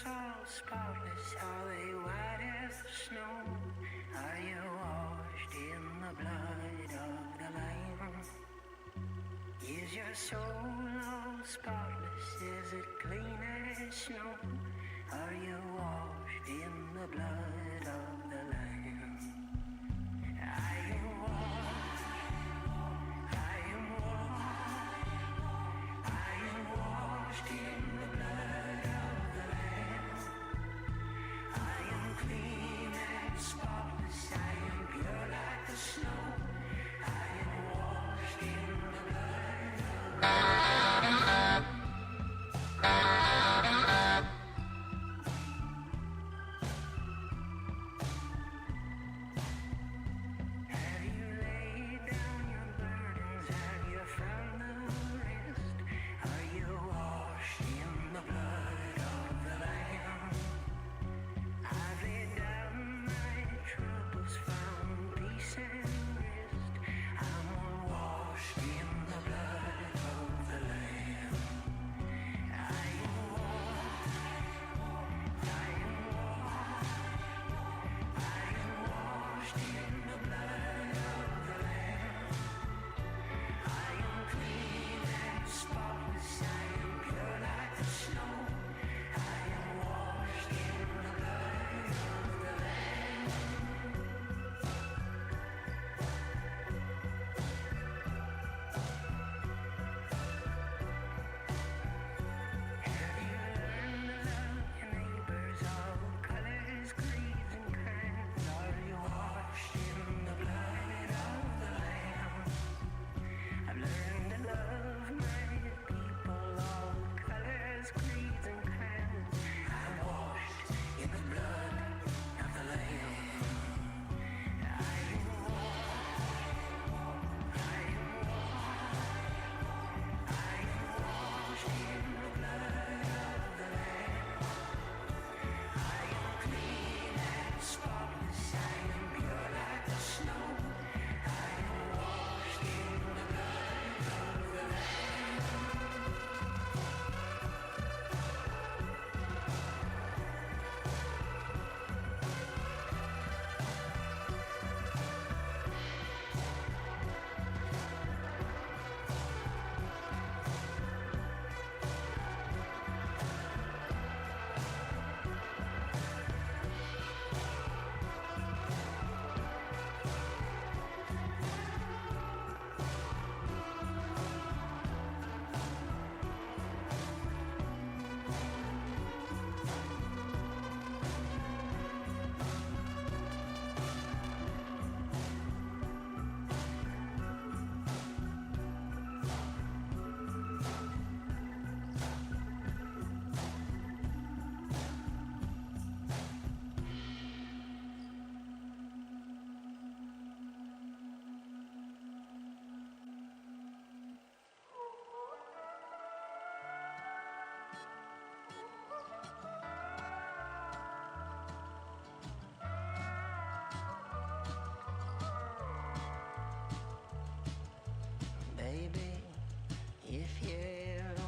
all spotless, are they white as the snow? Are you washed in the blood of the Lamb? Is your soul all spotless? Is it clean as snow? Are you washed in the blood of the Lamb? I am washed, I am washed, I am washed in the blood of the Lamb. I am clean and spotless, I am pure like the snow. I am washed in the blood of the Lamb. Have you laid down your burdens? Have you found the rest? Are you washed in the blood of the Lamb? I've laid down my troubles, found peace and rest. I'm all washed in the blood of the Lamb. I am washed, I am washed, I am washed in the blood of the Lamb. I am clean and spotless, I am pure like the snow. I am washed in the blood of the Lamb. Have you learned to love your neighbors, all colors, creeds, and kinds? Are you washed in the blood of the Lamb? I've learned to love my people, all colors, creeds, and kinds. I'm washed in the blood of the Lamb. I am washed, I am washed, I am washed in the blood of the Lamb. I am clean and spotless, I am pure like the snow. I am washed in the blood of the Lamb. Baby, if you ever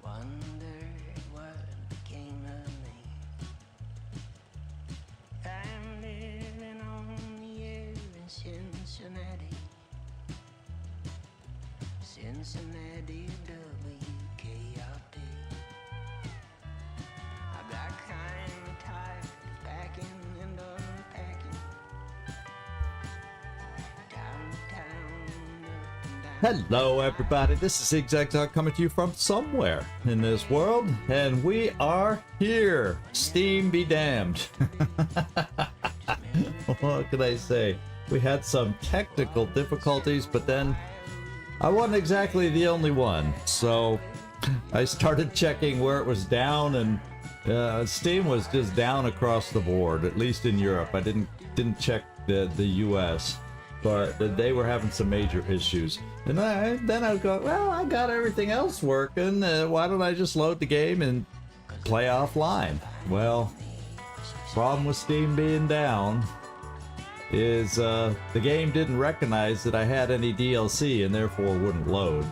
wondered what became of me, I'm living on the air in Cincinnati, WKRT. I got kind of tired of packing and unpacking. Hello everybody, this is Exact coming to you from somewhere in this world, and we are here. Steam be damned. What can I say? We had some technical difficulties, but then I wasn't exactly the only one. So I started checking where it was down, and Steam was just down across the board, at least in Europe. I didn't check the US. But they were having some major issues. And then I go, well, I got everything else working. Why don't I just load the game and play offline? Well, problem with Steam being down is the game didn't recognize that I had any DLC and therefore wouldn't load.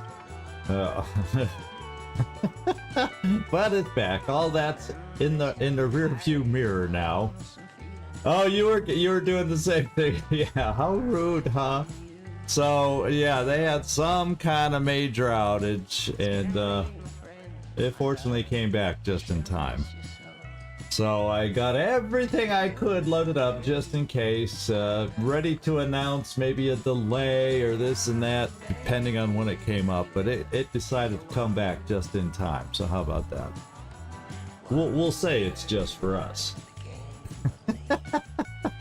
But it's back. All that's in the rear view mirror now. Oh, you were doing the same thing. Yeah, how rude, huh? So yeah, they had some kind of major outage, and it fortunately came back just in time. So I got everything I could loaded up just in case, ready to announce maybe a delay or this and that, depending on when it came up. But it decided to come back just in time. So how about that? We'll say it's just for us.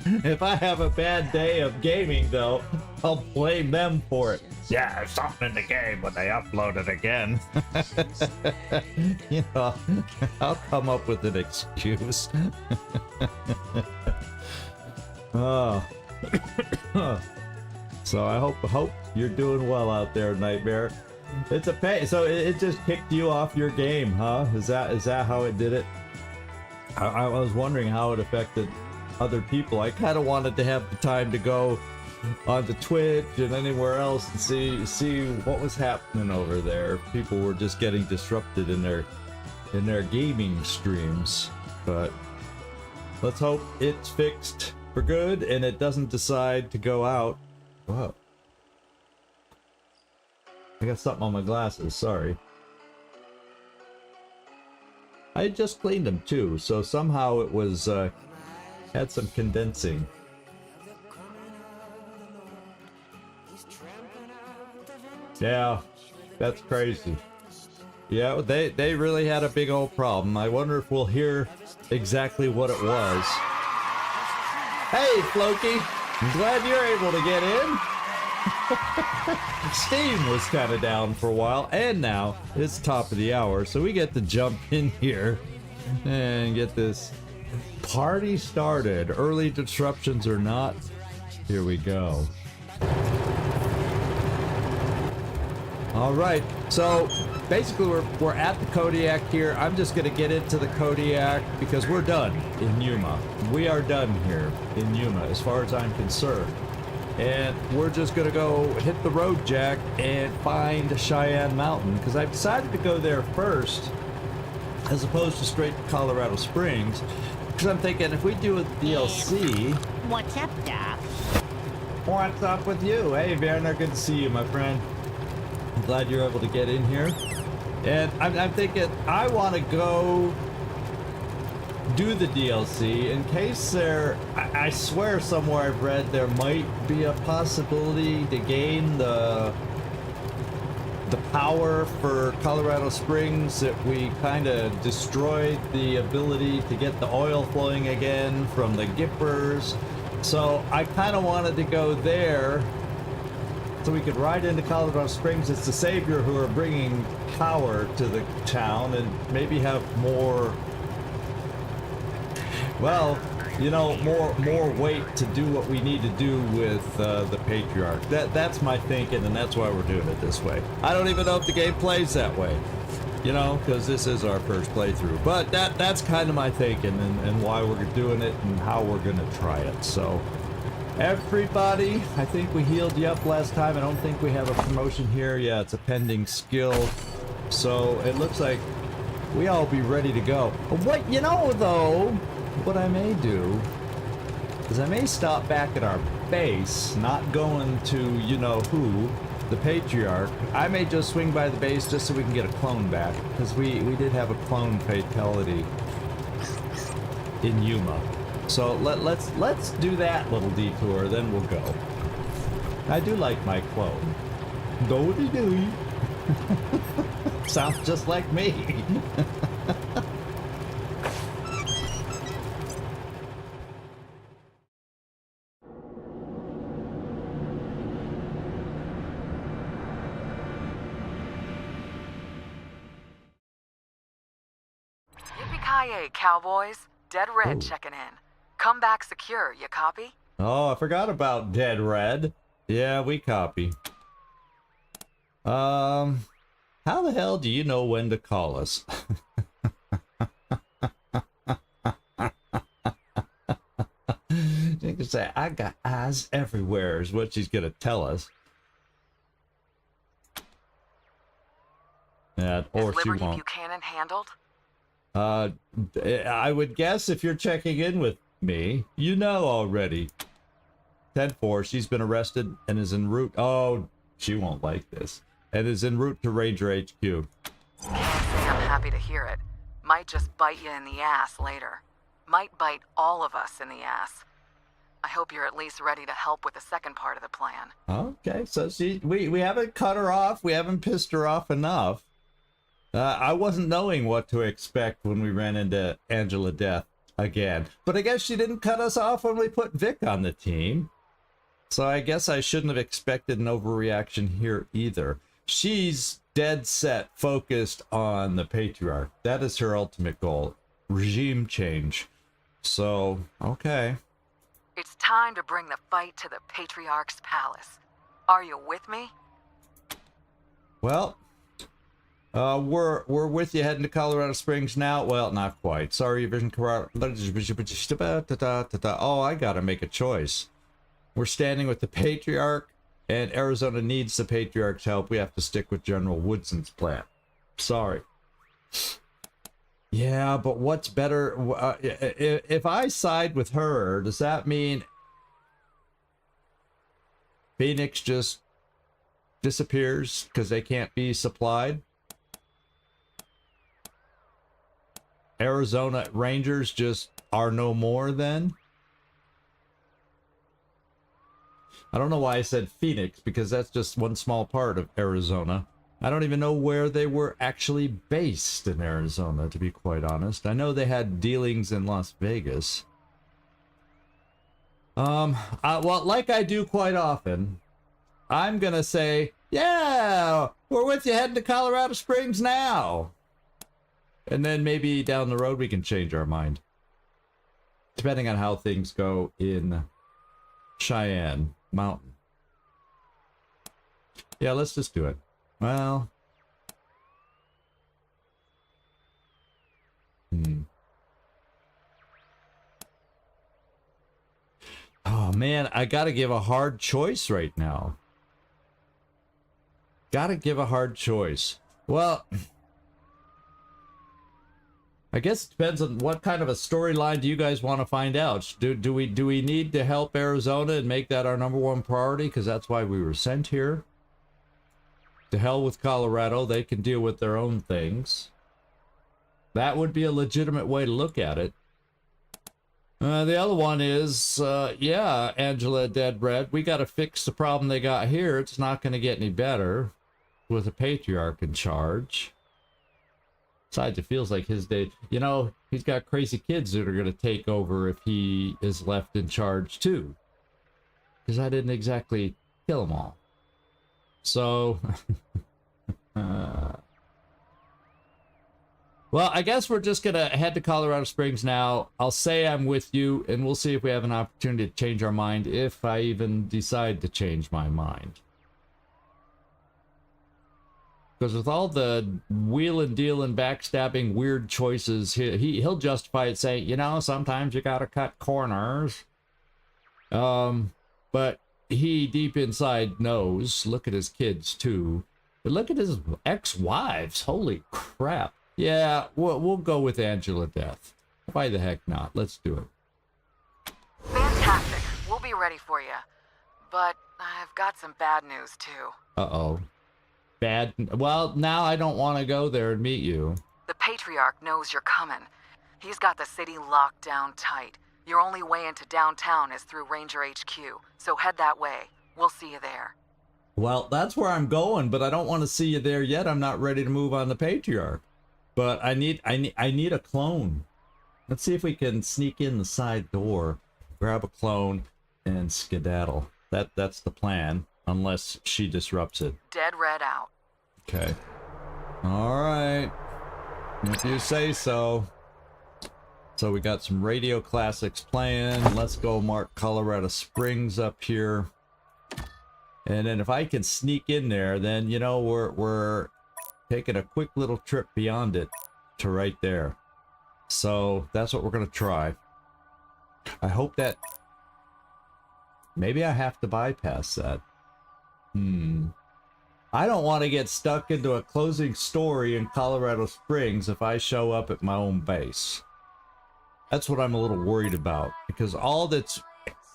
If I have a bad day of gaming, though, I'll blame them for it. Yeah, there's something in the game when they upload it again. You know, I'll come up with an excuse. Oh. So I hope you're doing well out there, Nightmare. It's a pay. So it just kicked you off your game, huh? Is that how it did it? I was wondering how it affected other people. I kind of wanted to have the time to go onto Twitch and anywhere else and see what was happening over there. People were just getting disrupted in their gaming streams. But let's hope it's fixed for good and it doesn't decide to go out. Whoa. I got something on my glasses, sorry. I just cleaned them too, so somehow it was had some condensing. Yeah, that's crazy. Yeah, they really had a big old problem. I wonder if we'll hear exactly what it was. Hey, Floki, I'm glad you're able to get in. Steam was kind of down for a while, and now it's top of the hour, so we get to jump in here and get this party started. Early disruptions or not, here we go. All right, so basically we're at the Kodiak here. I'm just gonna get into the Kodiak because we're done in Yuma. We are done here in Yuma as far as I'm concerned. And we're just gonna go hit the road, Jack, and find Cheyenne Mountain because I've decided to go there first as opposed to straight to Colorado Springs. Because I'm thinking if we do a DLC... What's up, Doc? What's up with you? Hey, Werner, good to see you, my friend. I'm glad you're able to get in here. And I'm thinking I want to go do the DLC in case there... I swear somewhere I've read there might be a possibility to gain the power for Colorado Springs that we kind of destroyed the ability to get the oil flowing again from the Gippers. So I kind of wanted to go there so we could ride into Colorado Springs. It's the Savior who are bringing power to the town and maybe have more, well, you know, more weight to do what we need to do with the Patriarch. That's my thinking, and that's why we're doing it this way. I don't even know if the game plays that way, you know, because this is our first playthrough. But that's kind of my thinking and why we're doing it and how we're going to try it. So, everybody, I think we healed you up last time. I don't think we have a promotion here. Yeah, it's a pending skill. So, it looks like we all be ready to go. What, you know, though... What I may do is I may stop back at our base, not going to you know who, the Patriarch. I may just swing by the base just so we can get a clone back, because we did have a clone fatality in Yuma. So let's do that little detour, then we'll go. I do like my clone. Do-de-doo. Sounds just like me. Yippee-ki-yay, cowboys. Dead Red checking in. Come back secure, you copy? Oh, I forgot about Dead Red. Yeah, we copy. How the hell do you know when to call us? You can say, I got eyes everywhere is what she's gonna tell us. Yeah, Is or she Liberty won't. Buchanan handled? I would guess if you're checking in with me, you know already. 10-4, she's been arrested and is en route. Oh, she won't like this. And is en route to Ranger HQ. Can't say I'm happy to hear it. Might just bite you in the ass later. Might bite all of us in the ass. I hope you're at least ready to help with the second part of the plan. Okay, so we haven't cut her off. We haven't pissed her off enough. I wasn't knowing what to expect when we ran into Angela Death again. But I guess she didn't cut us off when we put Vic on the team. So I guess I shouldn't have expected an overreaction here either. She's dead set focused on the Patriarch. That is her ultimate goal. Regime change. So, okay. It's time to bring the fight to the Patriarch's palace. Are you with me? Well, we're with you heading to Colorado Springs now. Well, not quite. Sorry, Vision. Oh, I gotta make a choice. We're standing with the Patriarch, and Arizona needs the Patriarch's help. We have to stick with General Woodson's plan. Sorry. Yeah, but what's better? If I side with her, does that mean Phoenix just disappears because they can't be supplied? Arizona Rangers just are no more then? I don't know why I said Phoenix, because that's just one small part of Arizona. I don't even know where they were actually based in Arizona, to be quite honest. I know they had dealings in Las Vegas. Well, like I do quite often, I'm gonna say, yeah, we're with you heading to Colorado Springs now. And then maybe down the road we can change our mind. Depending on how things go in Cheyenne Mountain. Yeah, let's just do it. Well. Oh man, I gotta give a hard choice right now. Gotta give a hard choice. Well, I guess it depends on what kind of a storyline do you guys want to find out. Do we need to help Arizona and make that our #1 priority? Because that's why we were sent here. To hell with Colorado, they can deal with their own things. That would be a legitimate way to look at it. The other one is, yeah, Angela Dead Red, we got to fix the problem they got here. It's not going to get any better with a Patriarch in charge. Besides, it feels like his day, you know, he's got crazy kids that are going to take over if he is left in charge too. Because I didn't exactly kill them all. So, well, I guess we're just going to head to Colorado Springs now. I'll say I'm with you, and we'll see if we have an opportunity to change our mind, if I even decide to change my mind. Because with all the wheeling, dealing, backstabbing, weird choices, he'll justify it saying, you know, sometimes you gotta cut corners. But he deep inside knows. Look at his kids too. But look at his ex-wives. Holy crap. Yeah, we'll go with Angela Death. Why the heck not? Let's do it. Fantastic. We'll be ready for you. But I've got some bad news too. Uh-oh. Bad. Well, now I don't want to go there and meet you. The Patriarch knows you're coming. He's got the city locked down tight. Your only way into downtown is through Ranger HQ, so head that way. We'll see you there. Well, that's where I'm going, but I don't want to see you there yet. I'm not ready to move on the Patriarch. But I need a clone. Let's see if we can sneak in the side door, grab a clone, and skedaddle. That's the plan. Unless she disrupts it. Dead Red out. Okay. Alright. If you say so. So we got some radio classics playing. Let's go mark Colorado Springs up here. And then if I can sneak in there, then, you know, we're taking a quick little trip beyond it to right there. So that's what we're going to try. I hope that... Maybe I have to bypass that. I don't want to get stuck into a closing story in Colorado Springs if I show up at my own base. That's what I'm a little worried about, because all that's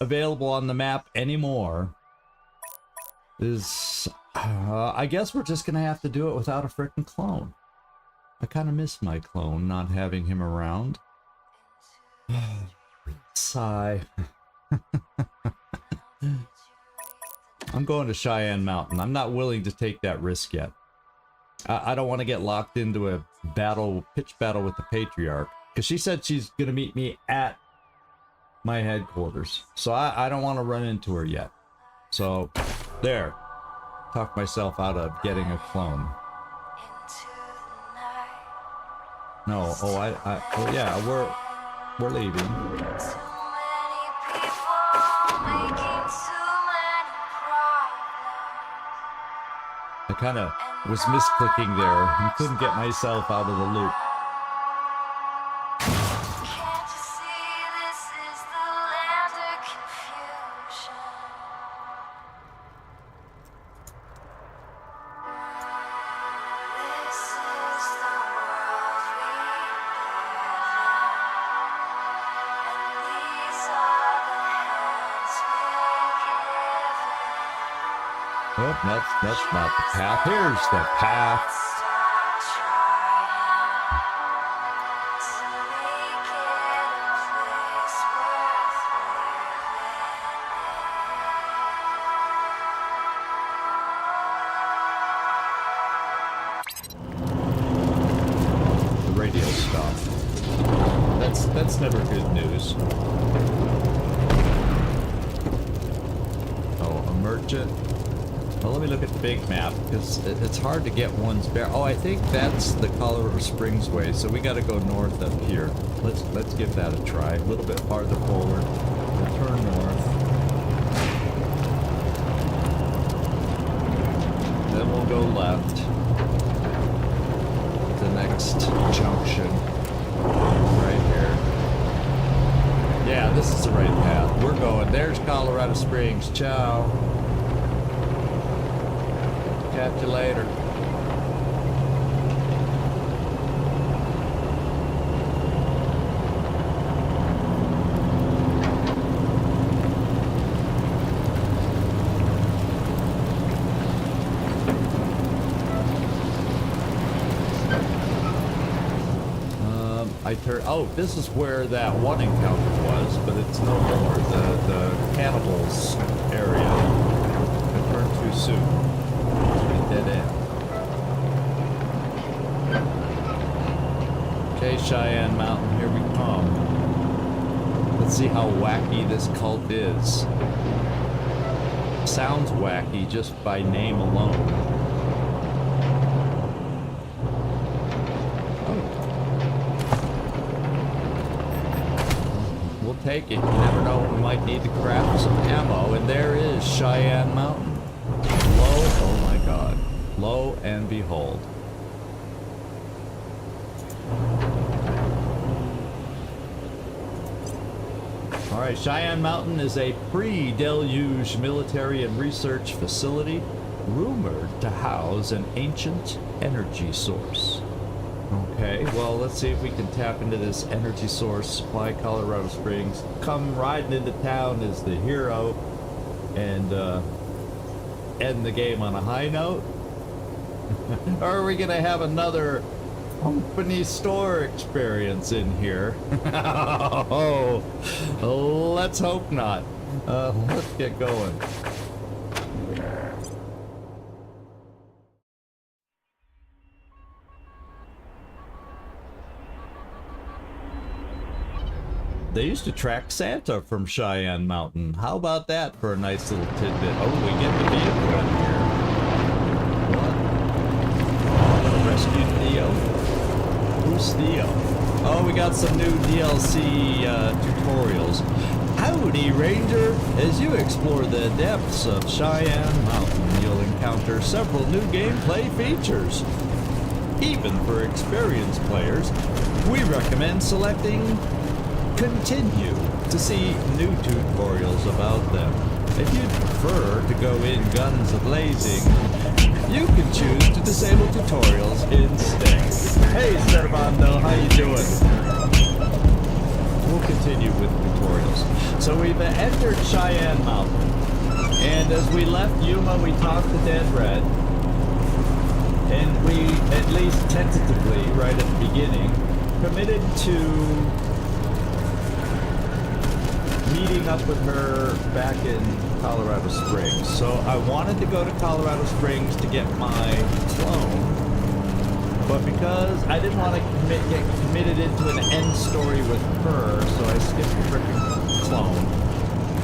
available on the map anymore is, I guess we're just gonna have to do it without a frickin' clone. I kind of miss my clone, not having him around. Sigh. I'm going to Cheyenne Mountain. I'm not willing to take that risk yet. I don't want to get locked into a pitch battle with the Patriarch, because she said she's going to meet me at my headquarters. So I don't want to run into her yet. So, there. Talk myself out of getting a clone. No, oh yeah, we're leaving. I kind of was misclicking there and couldn't get myself out of the loop. Oh, that's not the path. Here's the path. The radio stopped. That's never good news. Oh, a merchant. Well, let me look at the big map, because it's hard to get one's bear. Oh, I think that's the Colorado Springs way, so we got to go north up here. Let's give that a try. A little bit farther forward. We'll turn north. Then we'll go left. The next junction. Right here. Yeah, this is the right path. We're going. There's Colorado Springs. Ciao. Catch you later. Oh, this is where that one encounter was, but it's no more. The cannibals area. I turned too soon. Dead end. Okay, Cheyenne Mountain, here we come. Let's see how wacky this cult is. Sounds wacky just by name alone. We'll take it. You never know, we might need to craft some ammo, and there is Cheyenne Mountain. Oh my god. Lo and behold. Alright, Cheyenne Mountain is a pre-deluge military and research facility rumored to house an ancient energy source. Okay, well, let's see if we can tap into this energy source, supply Colorado Springs, come riding into town as the hero, and end the game on a high note? Or are we gonna have another company store experience in here? Oh, let's hope not. Let's get going. They used to track Santa from Cheyenne Mountain. How about that for a nice little tidbit? Oh, we get the vehicle in here. What? Rescued Theo? Who's Theo? Oh, we got some new DLC tutorials. Howdy, Ranger! As you explore the depths of Cheyenne Mountain, you'll encounter several new gameplay features. Even for experienced players, we recommend selecting Continue to see new tutorials about them. If you prefer to go in guns a-blazing, you can choose to disable tutorials instead. Hey, Servando, how you doing? We'll continue with tutorials. So we've entered Cheyenne Mountain, and as we left Yuma, we talked to Dead Red, and we, at least tentatively, right at the beginning, committed to meeting up with her back in Colorado Springs. So I wanted to go to Colorado Springs to get my clone, but because I didn't want to get committed into an end story with her, so I skipped the frickin' clone.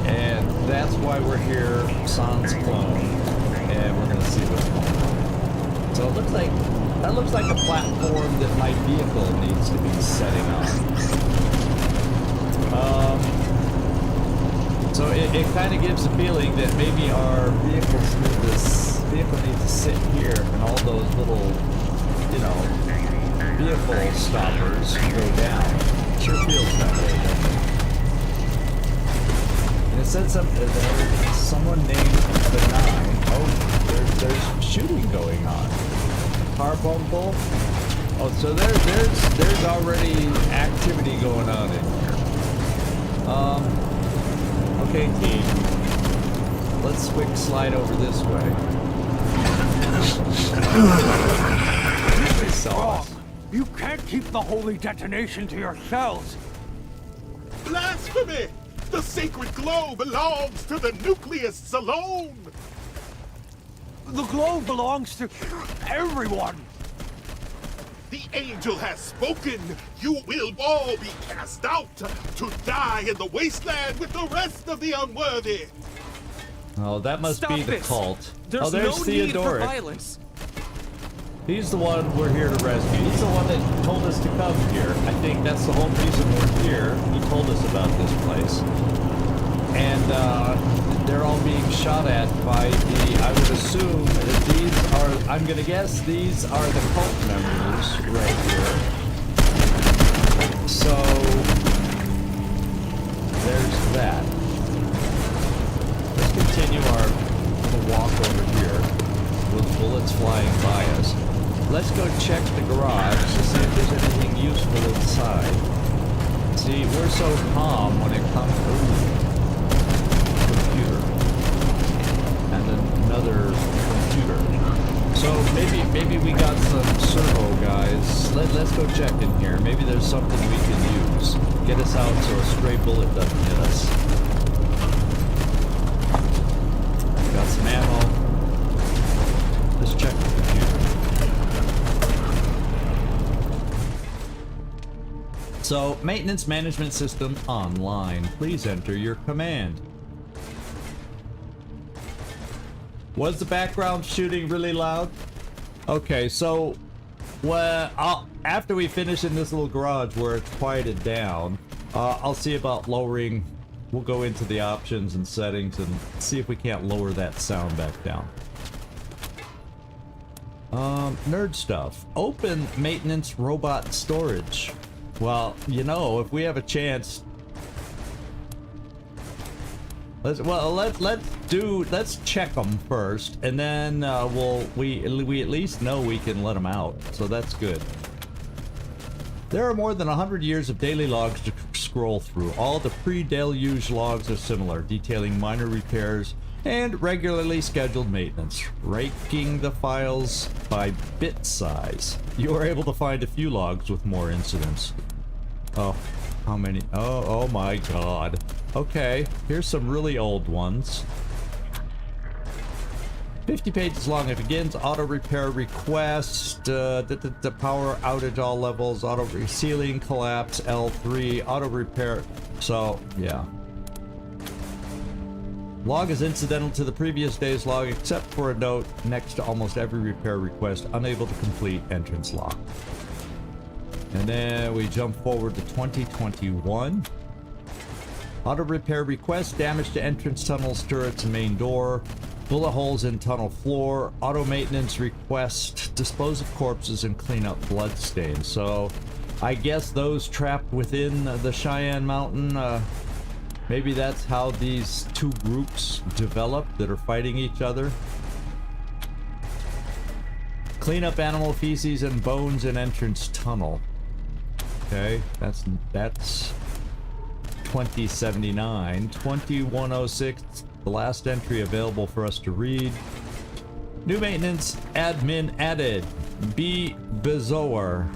And that's why we're here, Sans clone, and we're gonna see what's going on. So it looks like, that looks like a platform that my vehicle needs to be setting up. So it kind of gives a feeling that maybe our vehicle needs to sit here, and all those little, you know, vehicle stoppers go down. It sure feels that way, doesn't it? And it said something, someone named Benign. Oh, there's shooting going on. Carbuncle. Oh, so there's already activity going on in here. Okay, team. Let's quick slide over this way. This is wrong. You can't keep the holy detonation to yourselves. Blasphemy! The sacred glow belongs to the nucleists alone! The glow belongs to everyone. The angel has spoken! You will all be cast out to die in the wasteland with the rest of the unworthy! Oh, that must be the cult. There's there's no need for Theodoric. violence. He's the one we're here to rescue. He's the one that told us to come here. I think that's the whole reason we're here. He told us about this place. And they're all being shot at by the, I would assume that these are, I'm gonna guess these are the cult members right here. So, there's that. Let's continue our little walk over here with bullets flying by us. Let's go check the garage to see if there's anything useful inside. See, we're so calm when it comes to computer. And another computer. So maybe we got some servo guys. Let's go check in here. Maybe there's something we can use. Get us out so a stray bullet doesn't hit us. Got some ammo. Let's check the computer. So, maintenance management system online. Please enter your command. Was the background shooting really loud? Okay, so after we finish in this little garage where it's quieted down, I'll see about lowering. We'll go into the options and settings and see if we can't lower that sound back down. Nerd stuff. Open maintenance robot storage. Well, you know, if we have a chance, let's check them first, and then we at least know we can let them out, so that's good. There are more than 100 years of daily logs to scroll through. All the pre-deluge logs are similar, detailing minor repairs and regularly scheduled maintenance, ranking the files by bit size. You are able to find a few logs with more incidents. Oh, how many? Oh my god. Okay, here's some really old ones. 50 pages long. It begins auto repair request, the power outage all levels, auto ceiling collapse L3, auto repair. So yeah. Log is incidental to the previous day's log except for a note next to almost every repair request, unable to complete, entrance lock. And then we jump forward to 2021. Auto repair request, damage to entrance tunnels, turrets, and main door. Bullet holes in tunnel floor. Auto maintenance request, dispose of corpses and clean up bloodstains. So I guess those trapped within the Cheyenne Mountain Maybe that's how these two groups develop that are fighting each other. Clean up animal feces and bones in entrance tunnel. Okay, that's 2079. 2106, the last entry available for us to read. New maintenance admin added. B. Bezor.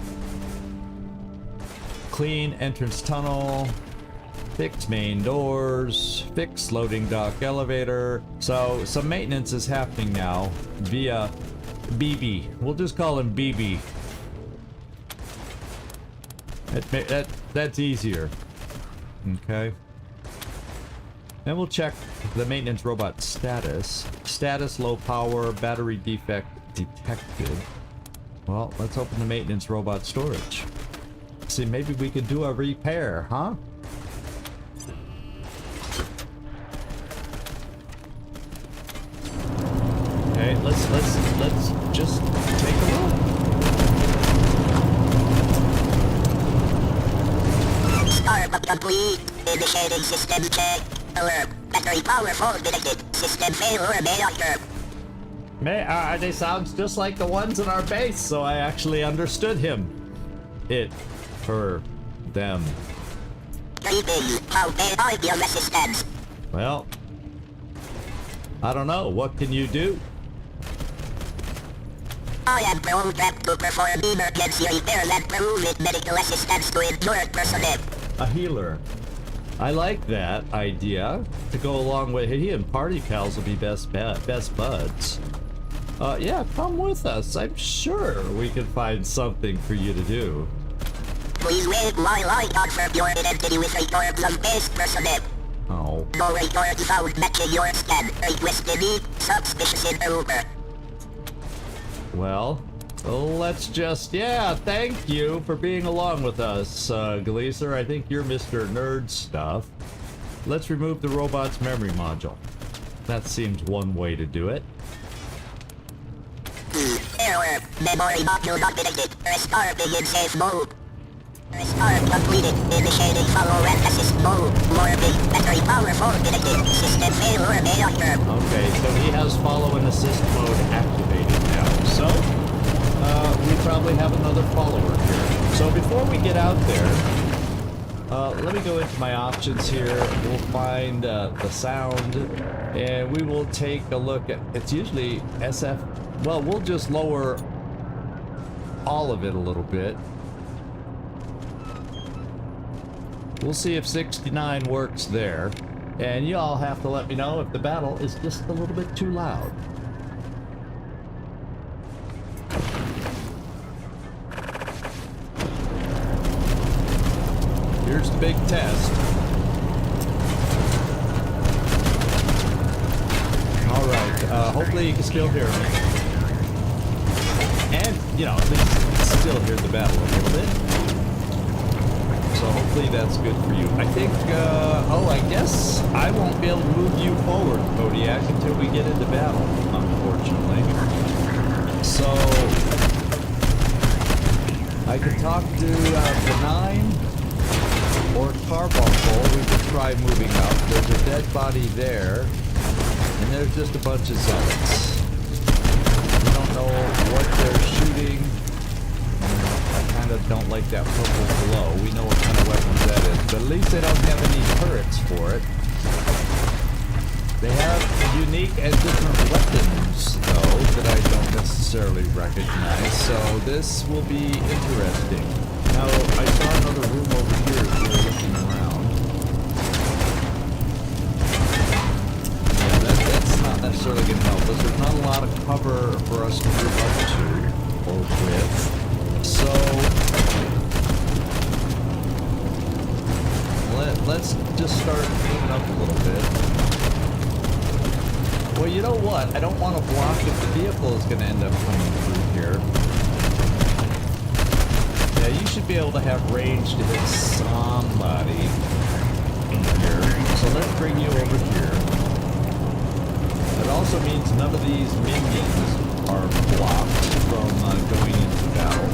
Clean entrance tunnel. Fix main doors. Fix loading dock elevator. So some maintenance is happening now via BB. We'll just call him BB. That's easier. Okay. Then we'll check the maintenance robot status. Status low power, battery defect detected. Well, let's open the maintenance robot storage. See, maybe we could do a repair, huh? Okay, let's just take a look. Startup complete. Initiating system check. Alert. Battery power fault detected. System failure may occur. They sound just like the ones in our base, so I actually understood him. It. Her. Them. Greetings. How may I be of assistance? Well, I don't know. What can you do? I am programmed to perform emergency repairs and provide medical assistance to injured personnel. A healer. I like that idea to go along with. He and party pals will be best buds. Yeah, come with us. I'm sure we can find something for you to do. Please wait while I confirm your identity with records of base personnel. Oh. No record found matching your scan. Request any suspicious in Rumour. Well, let's just, yeah, thank you for being along with us, Gleaser. I think you're Mr. Nerd Stuff. Let's remove the robot's memory module. That seems one way to do it. Error. Memory module not detected. Restarting in safe mode. Restart completed. Initiating follow and assist mode. Warning. Battery power fault detected. System failure may occur. Okay, so he has follow and assist mode activated now. So, we probably have another follower here. So before we get out there, let me go into my options here. We'll find the sound, and we will take a look at, it's usually SF, well, we'll just lower all of it a little bit. We'll see if 69 works there, and y'all have to let me know if the battle is just a little bit too loud. Here's the big test. Alright, hopefully you can still hear me. And, you know, at least you can still hear the battle a little bit. So hopefully that's good for you. I think, oh, I guess I won't be able to move you forward, Kodiak, until we get into battle, unfortunately. So, I could talk to Benign or Carbuncle. We could try moving up. There's a dead body there, and there's just a bunch of zealots. We don't know what they're shooting. I kind of don't like that purple glow. We know what kind of weapons that is, but at least they don't have any turrets for it. They have unique and different weapons, though, that I don't necessarily recognize, so this will be interesting. Now, I saw another room over here as we were looking around. Yeah, that's not necessarily going to help us. There's not a lot of cover for us to move up to or with. So, let's just start moving up a little bit. Well, you know what? I don't want to block if the vehicle is going to end up coming through here. Yeah, you should be able to have range to hit somebody in here. So let's bring you over here. It also means none of these minions are blocked from going into battle.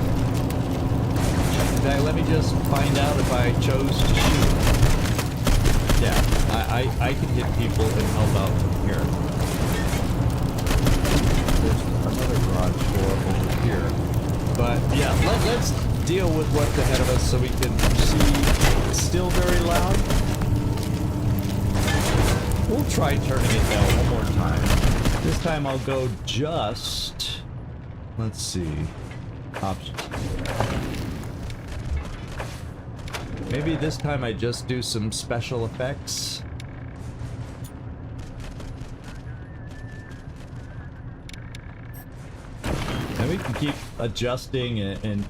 In fact, let me just find out if I chose to shoot. Yeah, I can hit people and help out from here. There's another garage door over here. But yeah, let's deal with what's ahead of us so we can see. It's still very loud. We'll try turning it down one more time. This time I'll go just... Let's see. Options. Maybe this time I just do some special effects. And we can keep adjusting and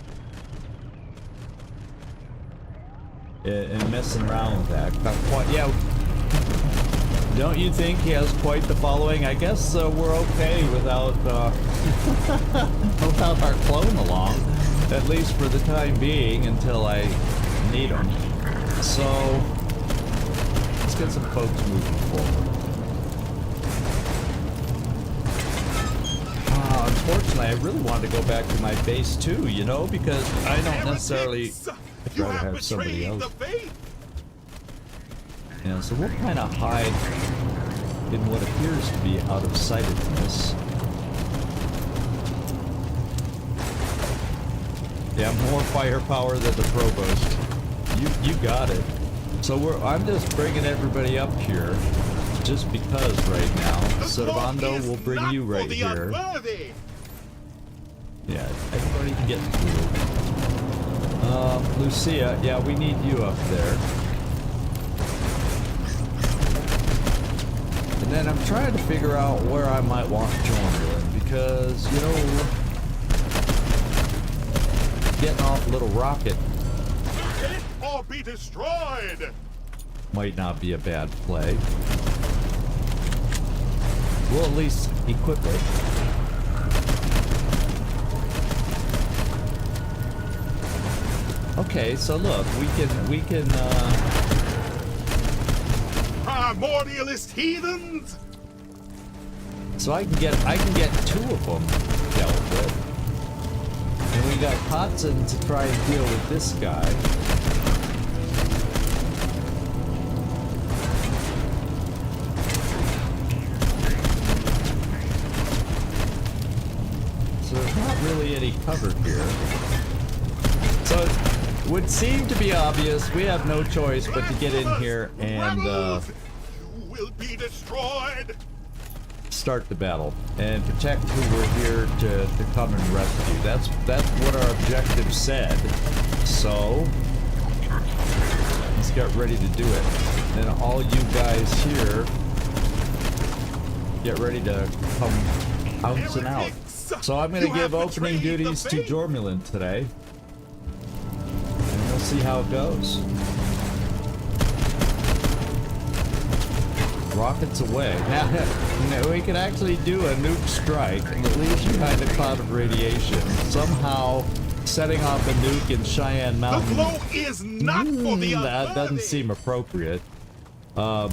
messing around with that. Yeah. Don't you think he has quite the following? I guess we're okay without without our clone along, at least for the time being, until I need them. So let's get some folks moving forward. Unfortunately, I really wanted to go back to my base too, you know, because I don't necessarily. I'd rather have somebody else. Yeah, so we'll kind of hide in what appears to be out of sightedness. Yeah, more firepower than the provost. You got it. So I'm just bringing everybody up here, just because right now. Servando will bring you right here. Yeah, everybody can get through. Lucia, yeah, we need you up there. And then I'm trying to figure out where I might want Jordan, because, you know, getting off a little rocket or be destroyed might not be a bad play. We'll at least equip it. Okay, so look, we can primordialist heathens. So I can get 2 of them dealt with. And we got Hudson to try and deal with this guy. So there's not really any cover here. So it would seem to be obvious we have no choice but to get in here and You will be destroyed. start the battle and protect who we're here to come and rescue. That's what our objective said. So let's get ready to do it. And all you guys here, get ready to come bouncing out. So I'm going to give opening duties to Jormulin today. And we'll see how it goes. Rockets away. Now, we could actually do a nuke strike and at least behind a cloud of radiation. Somehow setting off a nuke in Cheyenne Mountain. The glow is not for the that doesn't seem appropriate. We'll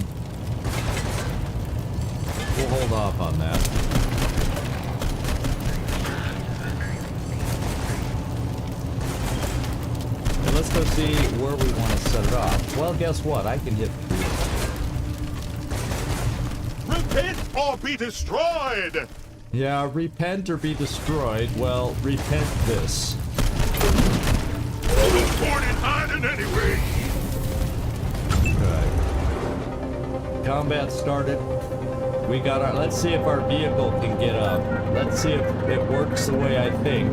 hold off on that. And let's go see where we want to set it off. Well, guess what? I can hit 3. Repent or be destroyed. Yeah, repent or be destroyed. Well, repent this. I was born in Ireland anyway. Okay. Combat started. We got our. Let's see if our vehicle can get up. Let's see if it works the way I think.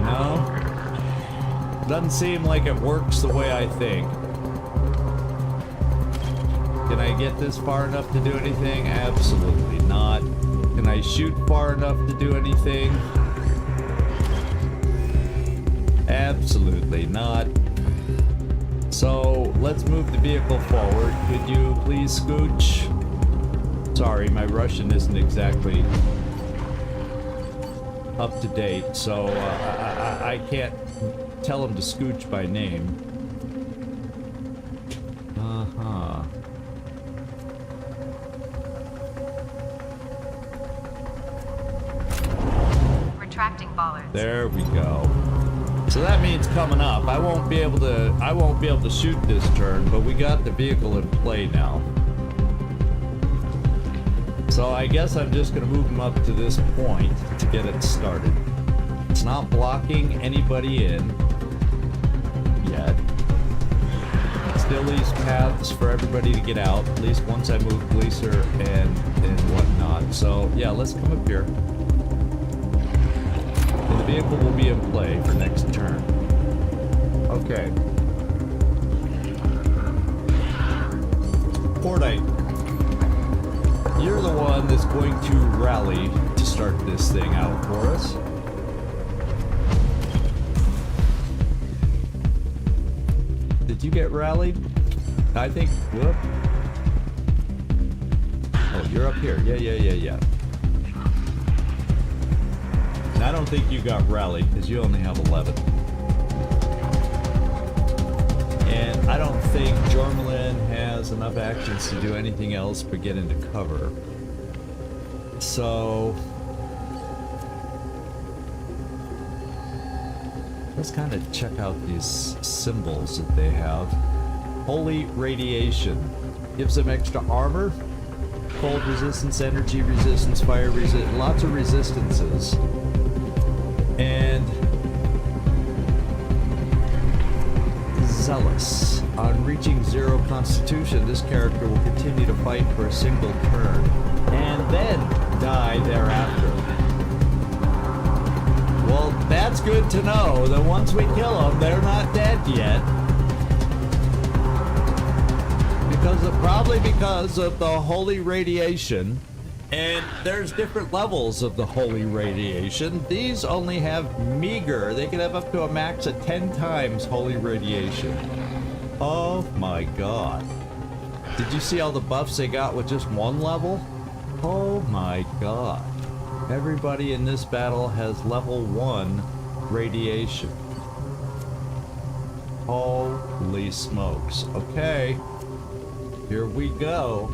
No? Doesn't seem like it works the way I think. Can I get this far enough to do anything? Absolutely not. Can I shoot far enough to do anything? Absolutely not. So let's move the vehicle forward. Could you please scooch? Sorry, my Russian isn't exactly up to date, so I can't tell him to scooch by name. Uh-huh. Retracting bollards. There we go. So that means coming up, I won't be able to shoot this turn, but we got the vehicle in play now. So I guess I'm just gonna move him up to this point to get it started. It's not blocking anybody in yet. Still leaves paths for everybody to get out, at least once I move Gleaser and whatnot. So yeah, let's come up here. And the vehicle will be in play for next turn. Okay. Portite, you're the one that's going to rally to start this thing out for us. Did you get rallied? I think, whoop. Oh, you're up here. Yeah. And I don't think you got rallied because you only have 11. And I don't think Jormelin has enough actions to do anything else but get into cover. So let's kind of check out these symbols that they have. Holy Radiation gives them extra armor, cold resistance, energy resistance, fire resistance, lots of resistances. And Zealous. On reaching 0 constitution, this character will continue to fight for a single turn and then die thereafter. Well, that's good to know that once we kill them, they're not dead yet. Probably because of the Holy Radiation. And there's different levels of the Holy Radiation. These only have meager. They can have up to a max of 10 times Holy Radiation. Oh my god. Did you see all the buffs they got with just one level? Oh my god. Everybody in this battle has level 1 radiation. Holy smokes. Okay. Here we go.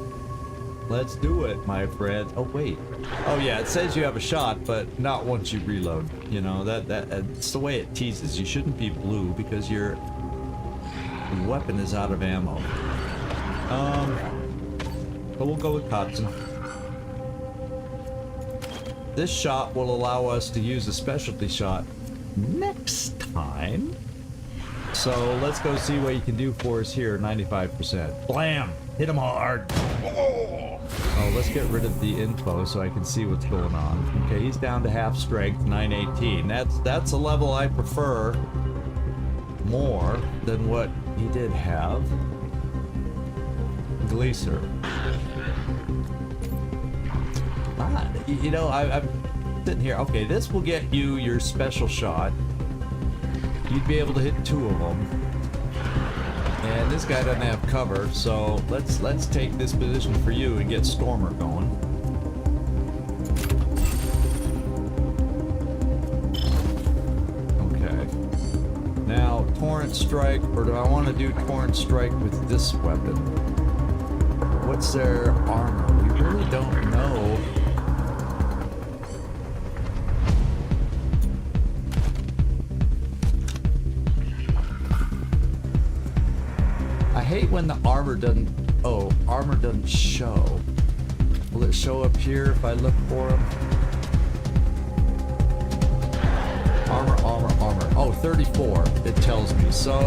Let's do it, my friend. Oh, wait. Oh, yeah, it says you have a shot, but not once you reload. You know, that's the way it teases. You shouldn't be blue because your weapon is out of ammo. But we'll go with Kotzen. This shot will allow us to use a specialty shot next time. So let's go see what you can do for us here. 95%. Blam! Hit him hard. Oh, let's get rid of the info so I can see what's going on. Okay, he's down to half strength, 918. That's a level I prefer more than what he did have. Gleaser. You know, I'm sitting here. Okay, this will get you your special shot. You'd be able to hit 2 of them. And this guy doesn't have cover, so let's take this position for you and get Stormer going. Okay. Now, Torrent Strike, or do I want to do Torrent Strike with this weapon? What's their armor? We really don't know. I hate when the armor doesn't... Oh, armor doesn't show. Will it show up here if I look for them? Armor. Oh, 34, it tells me. So...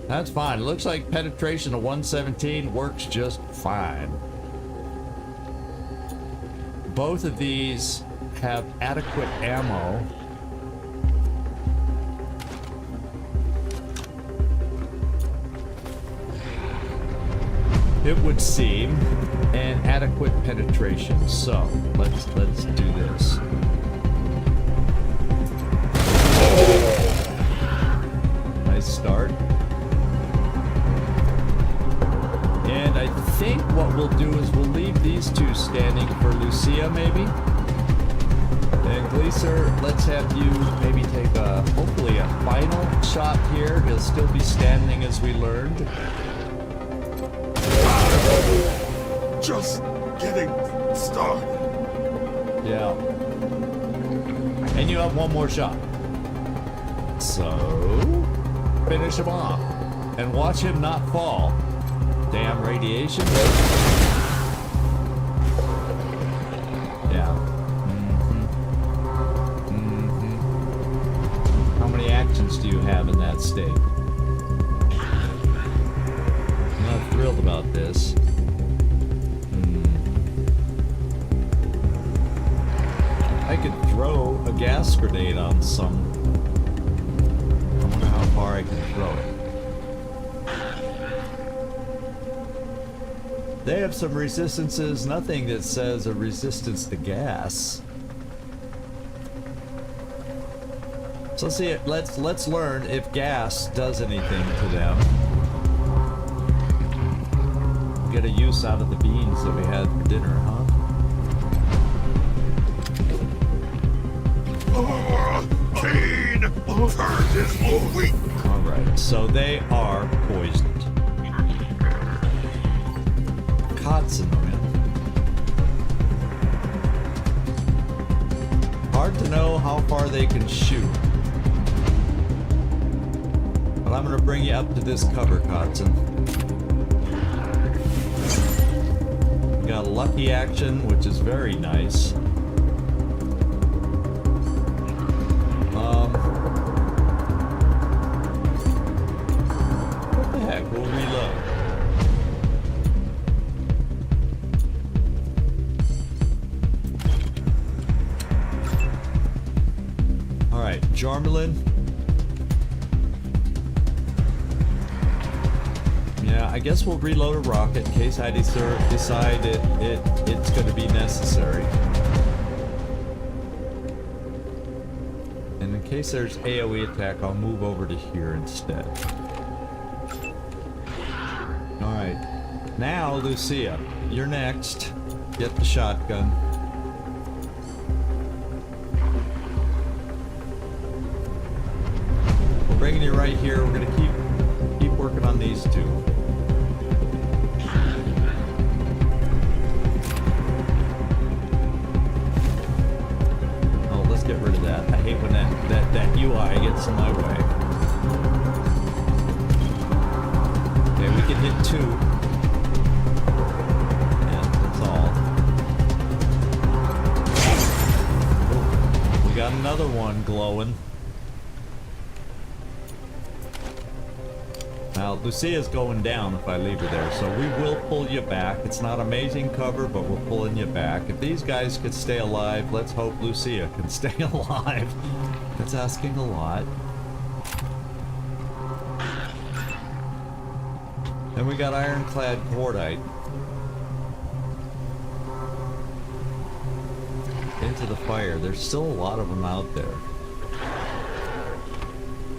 that's fine. It looks like penetration of 117 works just fine. Both of these have adequate ammo. It would seem, and adequate penetration. So let's do this. Nice start. And I think what we'll do is we'll leave these two standing for Lucia, maybe. And Gleaser, let's have you maybe take hopefully a final shot here. He'll still be standing as we learned. Just getting started. Yeah. And you have one more shot. So, finish him off. And watch him not fall. Damn radiation. Yeah. How many actions do you have in that state? I'm not thrilled about this. I could throw a gas grenade on some. I wonder how far I can throw it. They have some resistances, nothing that says a resistance to gas. So let's see, let's learn if gas does anything to them. Get a use out of the beans that we had for dinner, huh? Kane! Turn this weak! Alright, so they are poisoned. Kotzen, man. Hard to know how far they can shoot. But I'm gonna bring you up to this cover, Kotzen. We got lucky action, which is very nice. What the heck? We'll reload. Alright, Jarmelin. Yeah, I guess we'll reload a rocket in case I decide it's going to be necessary. And in case there's AoE attack, I'll move over to here instead. Alright, now Lucia, you're next. Get the shotgun. We're bringing you right here. We're going to keep working on these two. Oh, let's get rid of that. I hate when that UI gets in my way. Okay, we can hit 2. Yeah, that's all. Oh, we got another one glowing. Now, Lucia's going down if I leave her there, so we will pull you back. It's not amazing cover, but we're pulling you back. If these guys could stay alive, let's hope Lucia can stay alive. That's asking a lot. Then we got ironclad cordite. Into the fire. There's still a lot of them out there.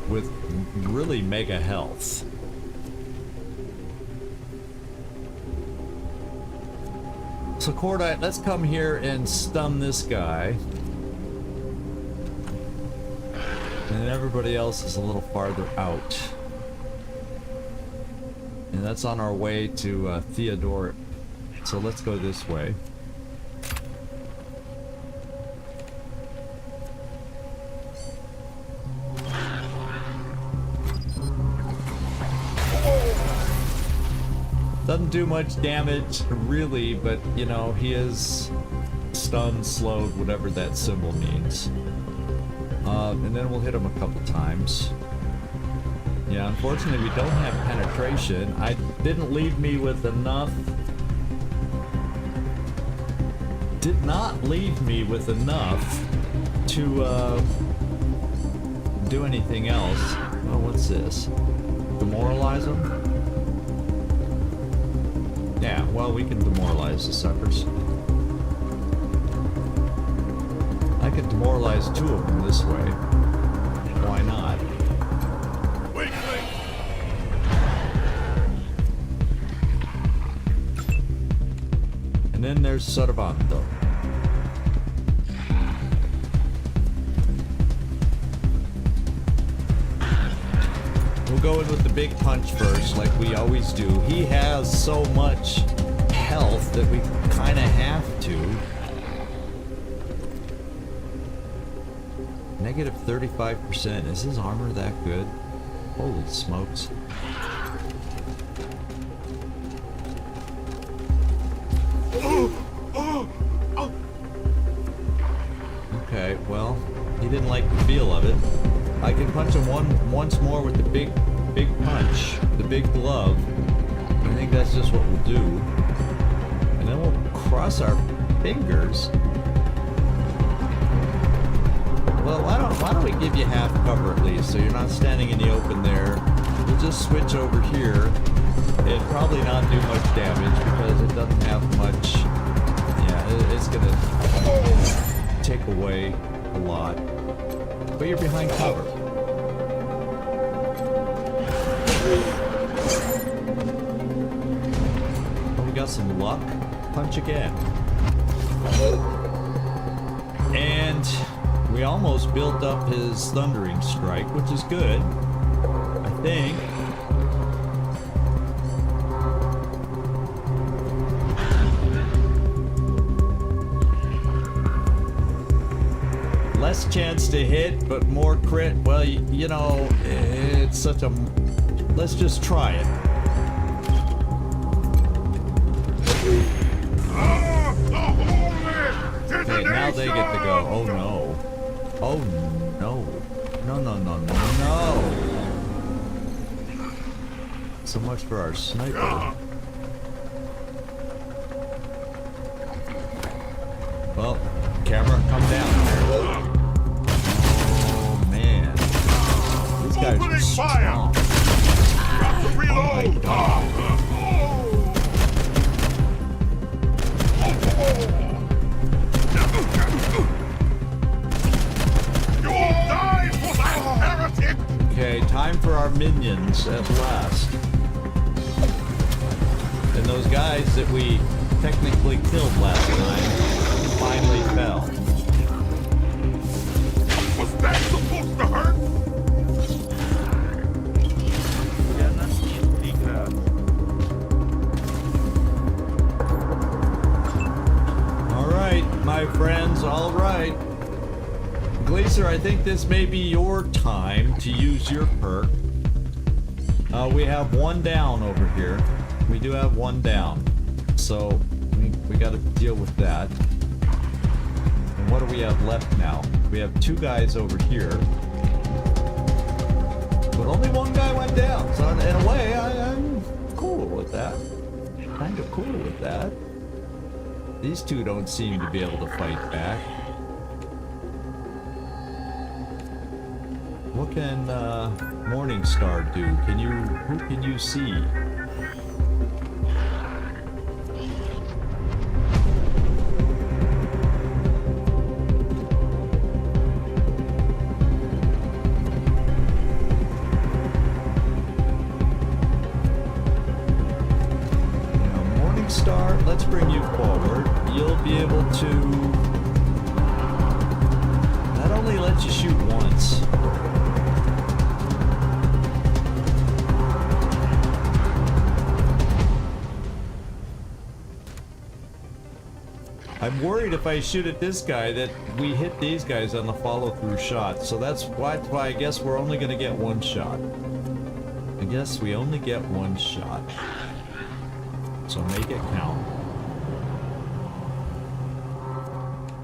With really mega health. So cordite, let's come here and stun this guy. And everybody else is a little farther out. And that's on our way to Theodore. So let's go this way. Doesn't do much damage, really, but, you know, he is stunned, slowed, whatever that symbol means. And then we'll hit him a couple times. Yeah, unfortunately, we don't have penetration. I didn't leave me with enough... Did not leave me with enough to, do anything else. Oh, what's this? Demoralize him? Yeah, well, we can demoralize the suckers. I could demoralize 2 of them this way. Why not? Wait. And then there's Servanto. We'll go in with the big punch first, like we always do. He has so much health that we kind of have to. Negative 35%. Is his armor that good? Holy smokes. Okay, well, he didn't like the feel of it. I can punch him once more with the big punch, the big glove. I think that's just what we'll do. And then we'll cross our fingers. Well, why don't we give you half cover at least, so you're not standing in the open there. We'll just switch over here and probably not do much damage because it doesn't have much. Yeah, it's gonna take away a lot. But you're behind cover. Oh, we got some luck. Punch again. And we almost built up his thundering strike, which is good, I think. Less chance to hit, but more crit. Well, you know, it's such a... Let's just try it. Okay, now they get to go. Oh no. Oh no. No, no, no, no, no. So much for our sniper. Well, camera, come down here. Oh man. These guys are strong. Oh my god. Okay, time for our minions at last. And those guys that we technically killed last time finally fell. Was that supposed to hurt? Alright, my friends, alright. Glacier, I think this may be your time to use your perk. We have one down over here. We do have one down. So, we gotta deal with that. And what do we have left now? We have two guys over here. But only one guy went down. So, in a way, I'm cool with that. Kind of cool with that. These two don't seem to be able to fight back. What can Morningstar do? Who can you see? Now, Morningstar, let's bring you forward. You'll be able to... That only lets you shoot once. I'm worried if I shoot at this guy that we hit these guys on the follow-through shot. So that's why I guess we're only going to get one shot. I guess we only get one shot. So make it count.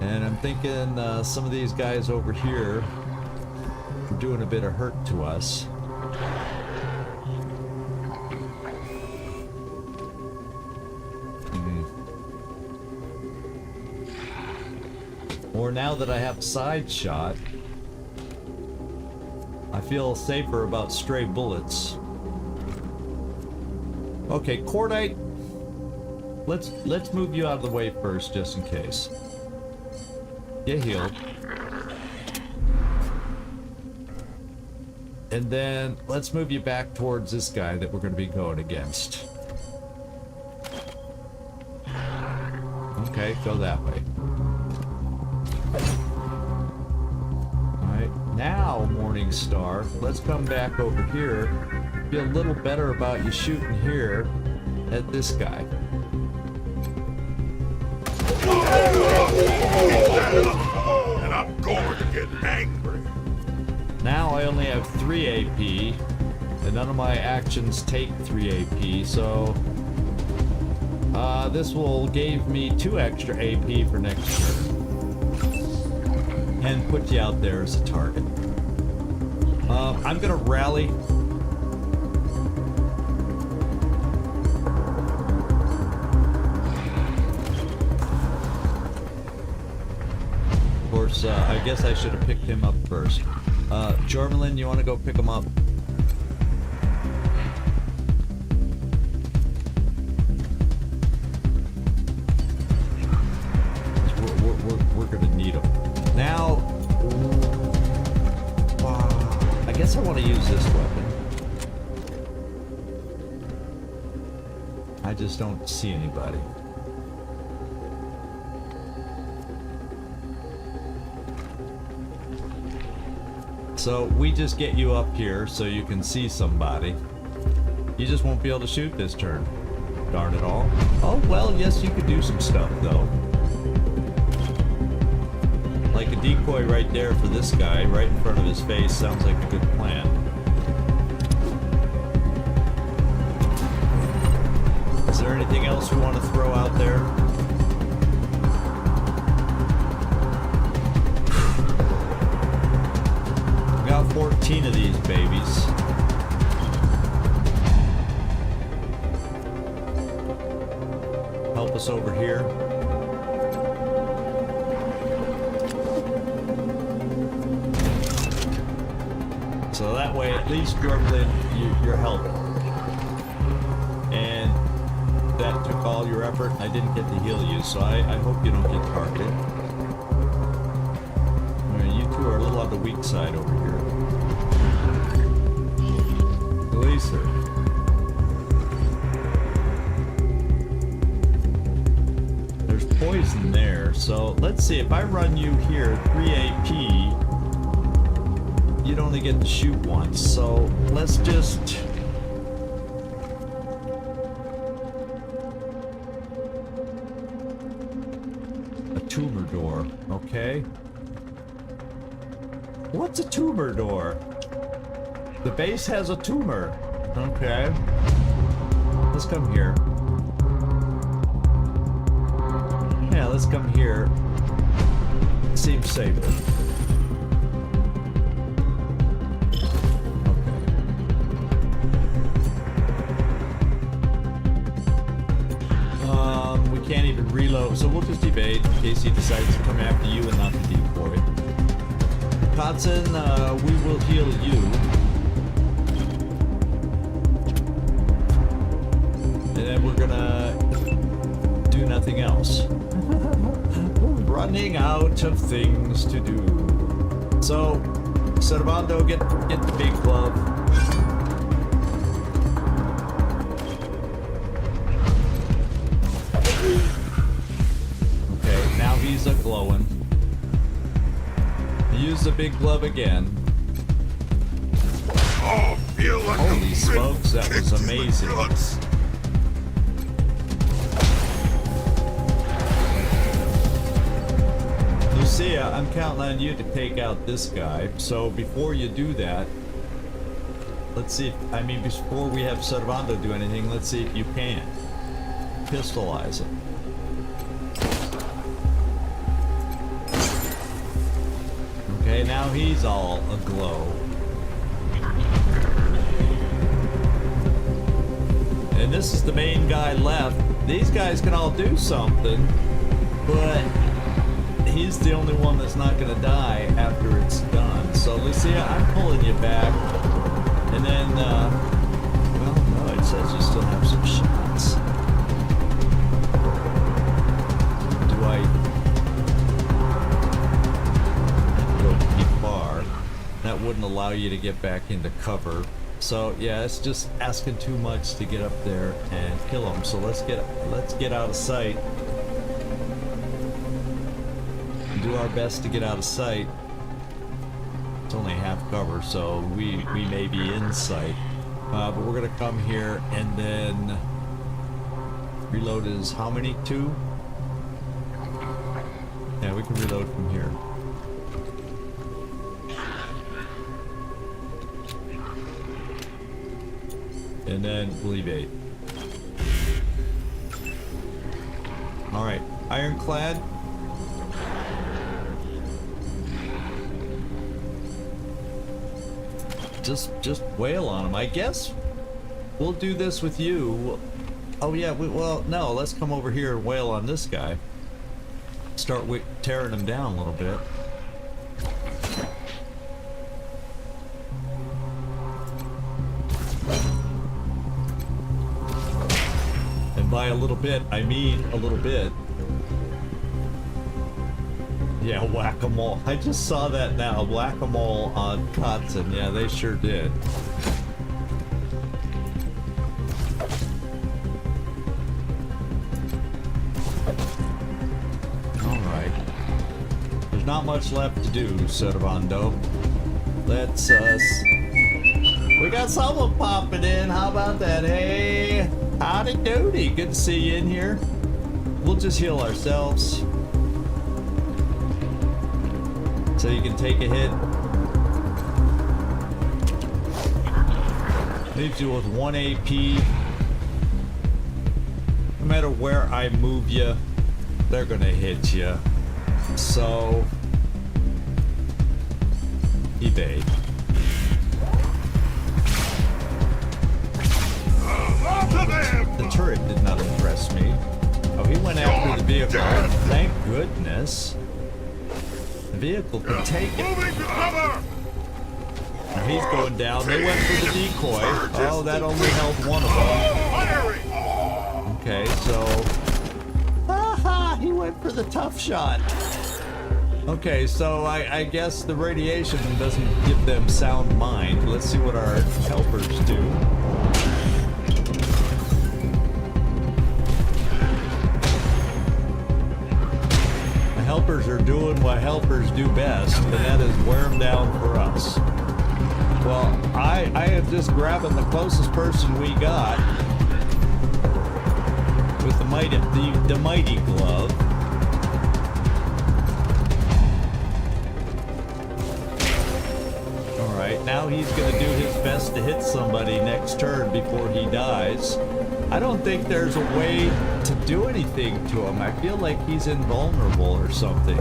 And I'm thinking some of these guys over here are doing a bit of hurt to us. Or now that I have a side shot, I feel safer about stray bullets. Okay, Cordite, let's move you out of the way first, just in case. Get healed. And then let's move you back towards this guy that we're going to be going against. Okay, go that way. Alright, now Morningstar, let's come back over here. Feel a little better about you shooting here at this guy. And I'm going to get angry. now I only have 3 AP, and none of my actions take 3 AP, so this will give me 2 extra AP for next turn. And put you out there as a target. I'm gonna rally. Of course, I guess I should have picked him up first. Jormelin, you want to go pick him up? We're gonna need him. Now, I guess I want to use this weapon. I just don't see anybody. So we just get you up here so you can see somebody. You just won't be able to shoot this turn. Darn it all. Oh, well, yes, you could do some stuff, though. Like a decoy right there for this guy, right in front of his face, sounds like a good plan. Is there anything else we want to throw out there? We got 14 of these babies. Help us over here. So that way, at least Jormelin, you're helping. And that took all your effort. I didn't get to heal you, so I hope you don't get targeted. Alright, you two are a little on the weak side over here. Release her. There's poison there, so let's see. If I run you here, 3 AP, you'd only get to shoot once, so let's just... A tumor door, okay? What's a tumor door? The base has a tumor. Okay. Let's come here. Yeah, let's come here. Seems safer. Can't even reload, so we'll just evade in case he decides to come after you and not the decoy. Kotzen, we will heal you. And then we're gonna do nothing else. Running out of things to do. So, Servando, get the big glove. He's a glowing. Use the big glove again. Oh, feel like holy smokes, that was amazing. Lucia, I'm counting on you to take out this guy. So before you do that, let's see. Before we have Servando do anything, let's see if you can pistolize him. Okay, now he's all aglow. And this is the main guy left. These guys can all do something, but he's the only one that's not gonna die after it's done. So Lucia, I'm pulling you back. And then, well, no, it says you still have some shots. Do I... That wouldn't allow you to get back into cover. So yeah, it's just asking too much to get up there and kill him. So let's get out of sight. Do our best to get out of sight. It's only half cover, so we may be in sight. But we're gonna come here and then reload is how many? 2? Yeah, we can reload from here. And then we'll evade. Alright, ironclad. Just wail on him. I guess we'll do this with you. Oh yeah, well, no, let's come over here and wail on this guy. Start tearing him down a little bit. And by a little bit, I mean a little bit. Yeah, whack-a-mole. I just saw that now. Whack-a-mole on Kotzen. Yeah, they sure did. Alright. There's not much left to do, Servando. Let's, we got someone popping in. How about that? Hey! Howdy doody. Good to see you in here. We'll just heal ourselves. So you can take a hit. Leaves you with 1 AP. No matter where I move you, they're gonna hit you. So evade. The turret did not impress me. Oh, he went after the vehicle. Thank goodness. Vehicle can take it. He's going down. They went for the decoy. Oh, that only held one of them. Okay, so he went for the tough shot. Okay, so I guess the radiation doesn't give them sound mind. Let's see what our helpers do. Helpers are doing what helpers do best, and that is wear them down for us. Well, I am just grabbing the closest person we got with the mighty glove. All right, now he's going to do his best to hit somebody next turn before he dies. I don't think there's a way to do anything to him. I feel like he's invulnerable or something.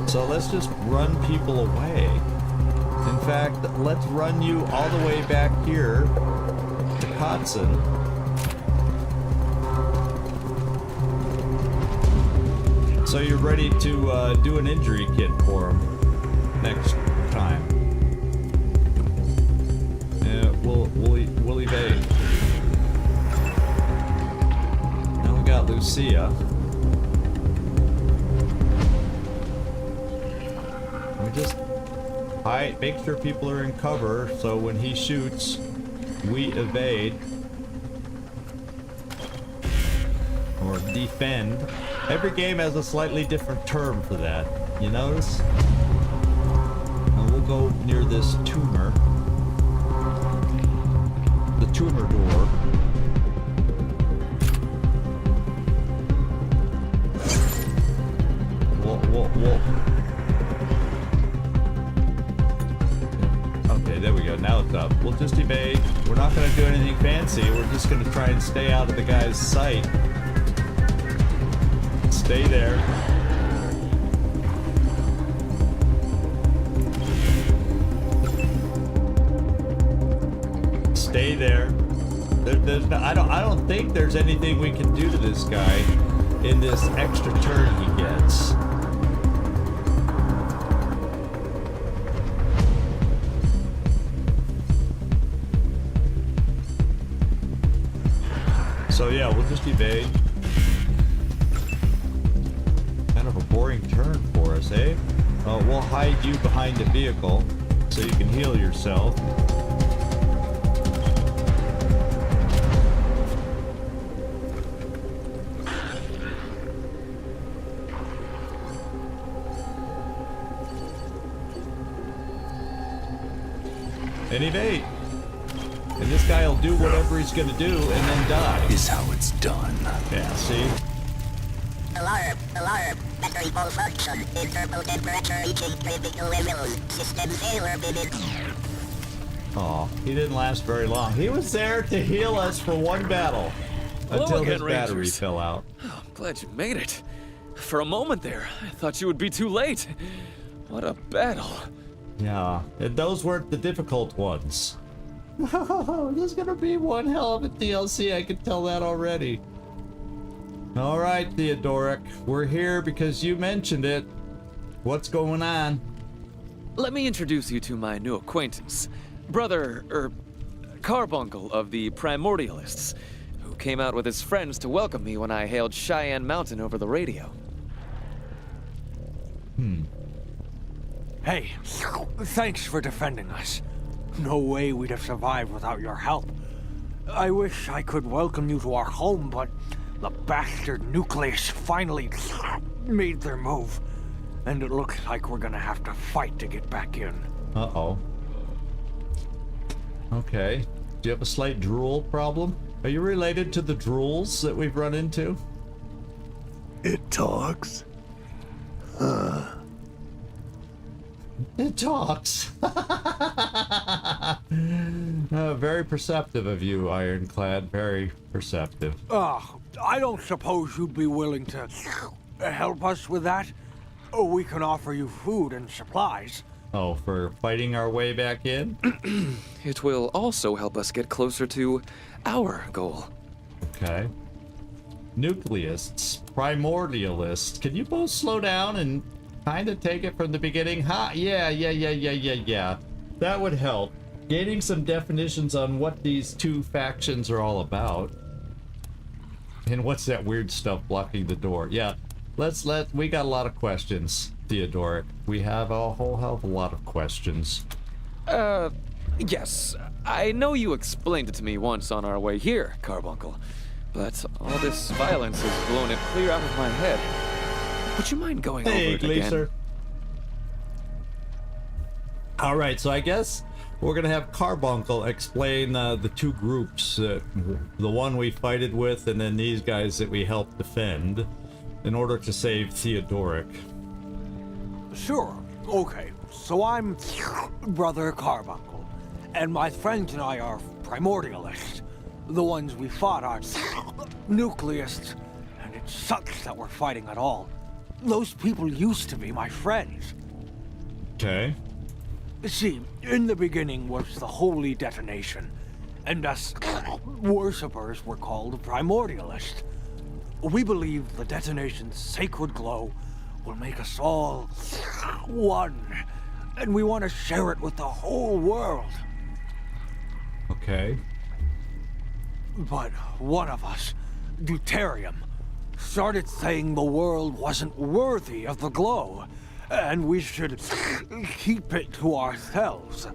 So let's just run people away. In fact, let's run you all the way back here to Kotzen. So you're ready to do an injury kit for him next time. Yeah, we'll evade. Got Lucia. We just make sure people are in cover so when he shoots, we evade or defend. Every game has a slightly different term for that. You notice? And we'll go near this tumor. The tumor door. Whoa. Okay, there we go. Now it's up. We'll just evade. We're not going to do anything fancy. We're just going to try and stay out of the guy's sight. Stay there. Stay there. There's no, I don't think there's anything we can do to this guy in this extra turn he gets. So yeah, we'll just evade. Kind of a boring turn for us, eh? We'll hide you behind the vehicle so you can heal yourself. And evade. And this guy will do whatever he's going to do and then die. Is how it's done. Yeah, see? Alarm, alarm. Battery malfunction. Internal temperature reaching critical levels. System failure minute. Oh, he didn't last very long. He was there to heal us for one battle until again, his battery Rangers. fell out. Oh, I'm glad you made it. For a moment there, I thought you would be too late. What a battle. Yeah, and those weren't the difficult ones. There's gonna be one hell of a DLC, I can tell that already. Alright, Theodoric, we're here because you mentioned it. What's going on? Let me introduce you to my new acquaintance, Brother, Carbuncle of the Primordialists, who came out with his friends to welcome me when I hailed Cheyenne Mountain over the radio. Hey, thanks for defending us. No way we'd have survived without your help. I wish I could welcome you to our home, but the bastard nucleus finally made their move. And it looks like we're gonna have to fight to get back in. Uh-oh. Okay. Do you have a slight drool problem? Are you related to the drools that we've run into? It talks. It talks. Very perceptive of you, Ironclad. Very perceptive. I don't suppose you'd be willing to help us with that? Or we can offer you food and supplies. Oh, for fighting our way back in? It will also help us get closer to our goal. Okay. Nucleists, primordialists. Can you both slow down and kind of take it from the beginning? Ha! Yeah. That would help. Gaining some definitions on what these two factions are all about. And what's that weird stuff blocking the door? Yeah, we got a lot of questions, Theodoric. We have a whole hell of a lot of questions. Yes. I know you explained it to me once on our way here, Carbuncle. But all this violence has blown it clear out of my head. Would you mind going over it again? All right, so I guess we're gonna have Carbuncle explain the two groups, the one we fighted with, and then these guys that we helped defend, in order to save Theodoric. Sure. Okay. So I'm Brother Carbuncle, and my friends and I are Primordialists. The ones we fought are Nucleists, and it sucks that we're fighting at all. Those people used to be my friends. Okay. See, in the beginning was the holy Detonation, and us worshippers were called Primordialists. We believe the Detonation's sacred glow will make us all one, and we want to share it with the whole world. Okay. But one of us, Deuterium, started saying the world wasn't worthy of the glow, and we should keep it to ourselves.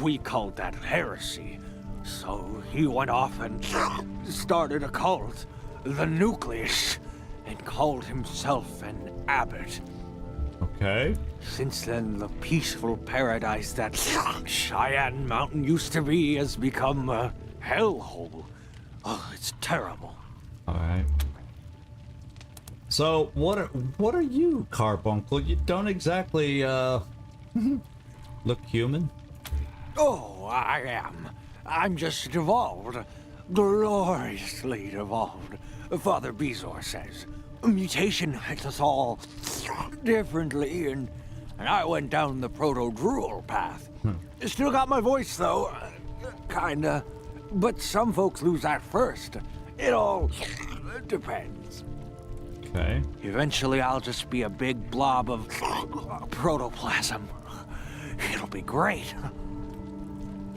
We called that heresy, so he went off and started a cult, the Nucleus, and called himself an abbot. Okay. Since then, the peaceful paradise that Cheyenne Mountain used to be has become a hellhole. Oh, it's terrible. All right. So, what are you, Carbuncle? You don't exactly, look human. Oh, I am. I'm just evolved. Gloriously evolved, Father Bezor says. Mutation makes us all differently, and I went down the proto-drool path. Still got my voice, though. Kinda. But some folks lose that first. It all depends. Okay. Eventually, I'll just be a big blob of protoplasm. It'll be great.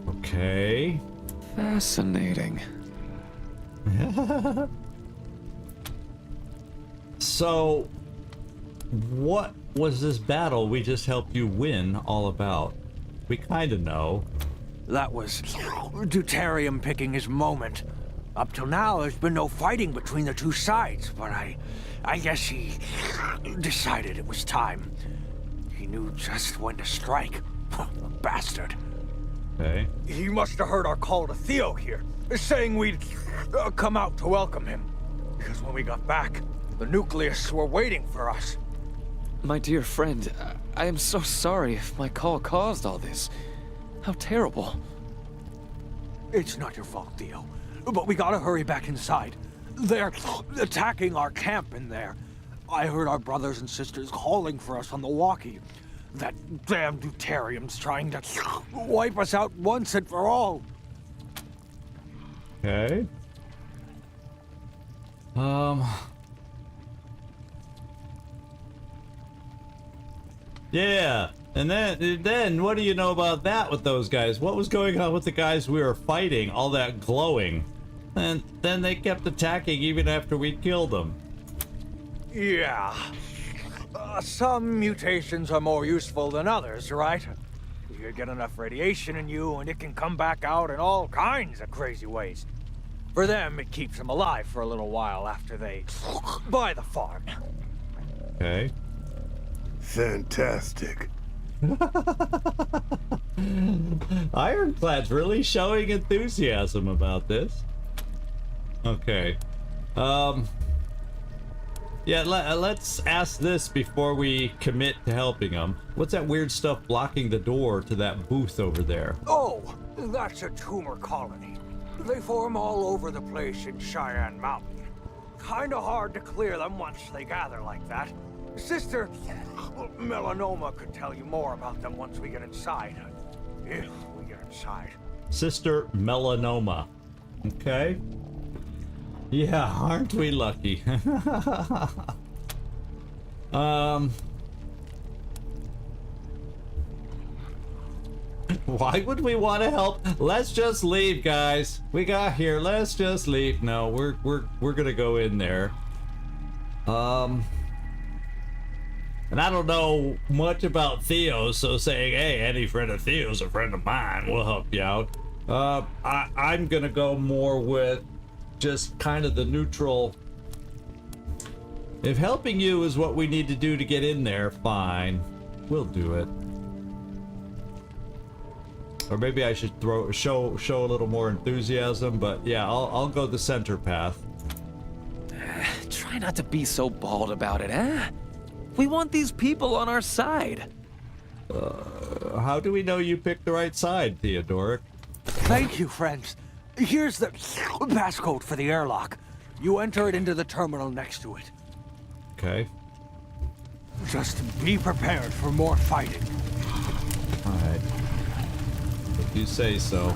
Okay. Fascinating. So, what was this battle we just helped you win all about? We kind of know. That was Deuterium picking his moment. Up till now, there's been no fighting between the two sides, but I guess he decided it was time. He knew just when to strike. The bastard. Okay. He must have heard our call to Theo here, saying we'd come out to welcome him. Because when we got back, the Nucleus were waiting for us. My dear friend, I am so sorry if my call caused all this. How terrible. It's not your fault, Theo. But we gotta hurry back inside. They're attacking our camp in there. I heard our brothers and sisters calling for us on the walkie. That damn deuterium's trying to wipe us out once and for all. Okay. Yeah, and then what do you know about that with those guys? What was going on with the guys we were fighting? All that glowing. And then they kept attacking even after we killed them. Yeah. Some mutations are more useful than others, right? You get enough radiation in you and it can come back out in all kinds of crazy ways. For them, it keeps them alive for a little while after they buy the farm. Okay. Fantastic. Ironclad's really showing enthusiasm about this. Okay. Yeah, let's ask this before we commit to helping them. What's that weird stuff blocking the door to that booth over there? Oh, that's a tumor colony. They form all over the place in Cheyenne Mountain. Kinda hard to clear them once they gather like that. Sister Melanoma could tell you more about them once we get inside. If we get inside. Sister Melanoma. Okay. Yeah, aren't we lucky? Why would we want to help? Let's just leave, guys. We got here. Let's just leave. No, we're gonna go in there. And I don't know much about Theo, so saying, hey, any friend of Theo's a friend of mine, will help you out. I'm gonna go more with just kind of the neutral. If helping you is what we need to do to get in there, fine. We'll do it. Or maybe I should show a little more enthusiasm, but yeah, I'll go the center path. Try not to be so bald about it, huh? We want these people on our side. How do we know you picked the right side, Theodoric? Thank you, friends. Here's the passcode for the airlock. You enter it into the terminal next to it. Okay. Just be prepared for more fighting. Alright. If you say so.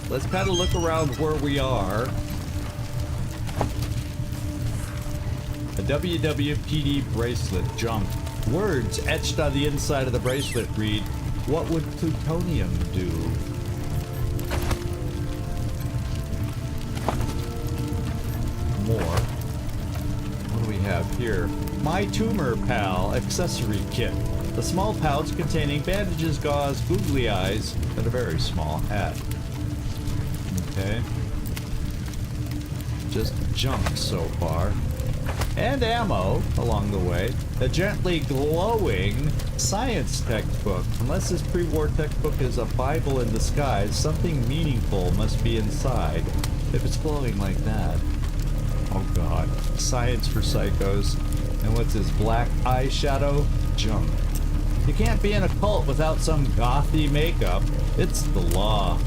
Let's kind of look around where we are. A WWPD bracelet, junk. Words etched on the inside of the bracelet read, "What would plutonium do?" More. What do we have here? My Tumor Pal accessory kit. A small pouch containing bandages, gauze, googly eyes, and a very small hat. Okay. Just junk so far. And ammo along the way. A gently glowing science textbook. Unless this pre-war textbook is a Bible in disguise, something meaningful must be inside. If it's glowing like that. Oh god. Science for psychos. And what's this black eyeshadow? Junk. You can't be in a cult without some gothy makeup. It's the law.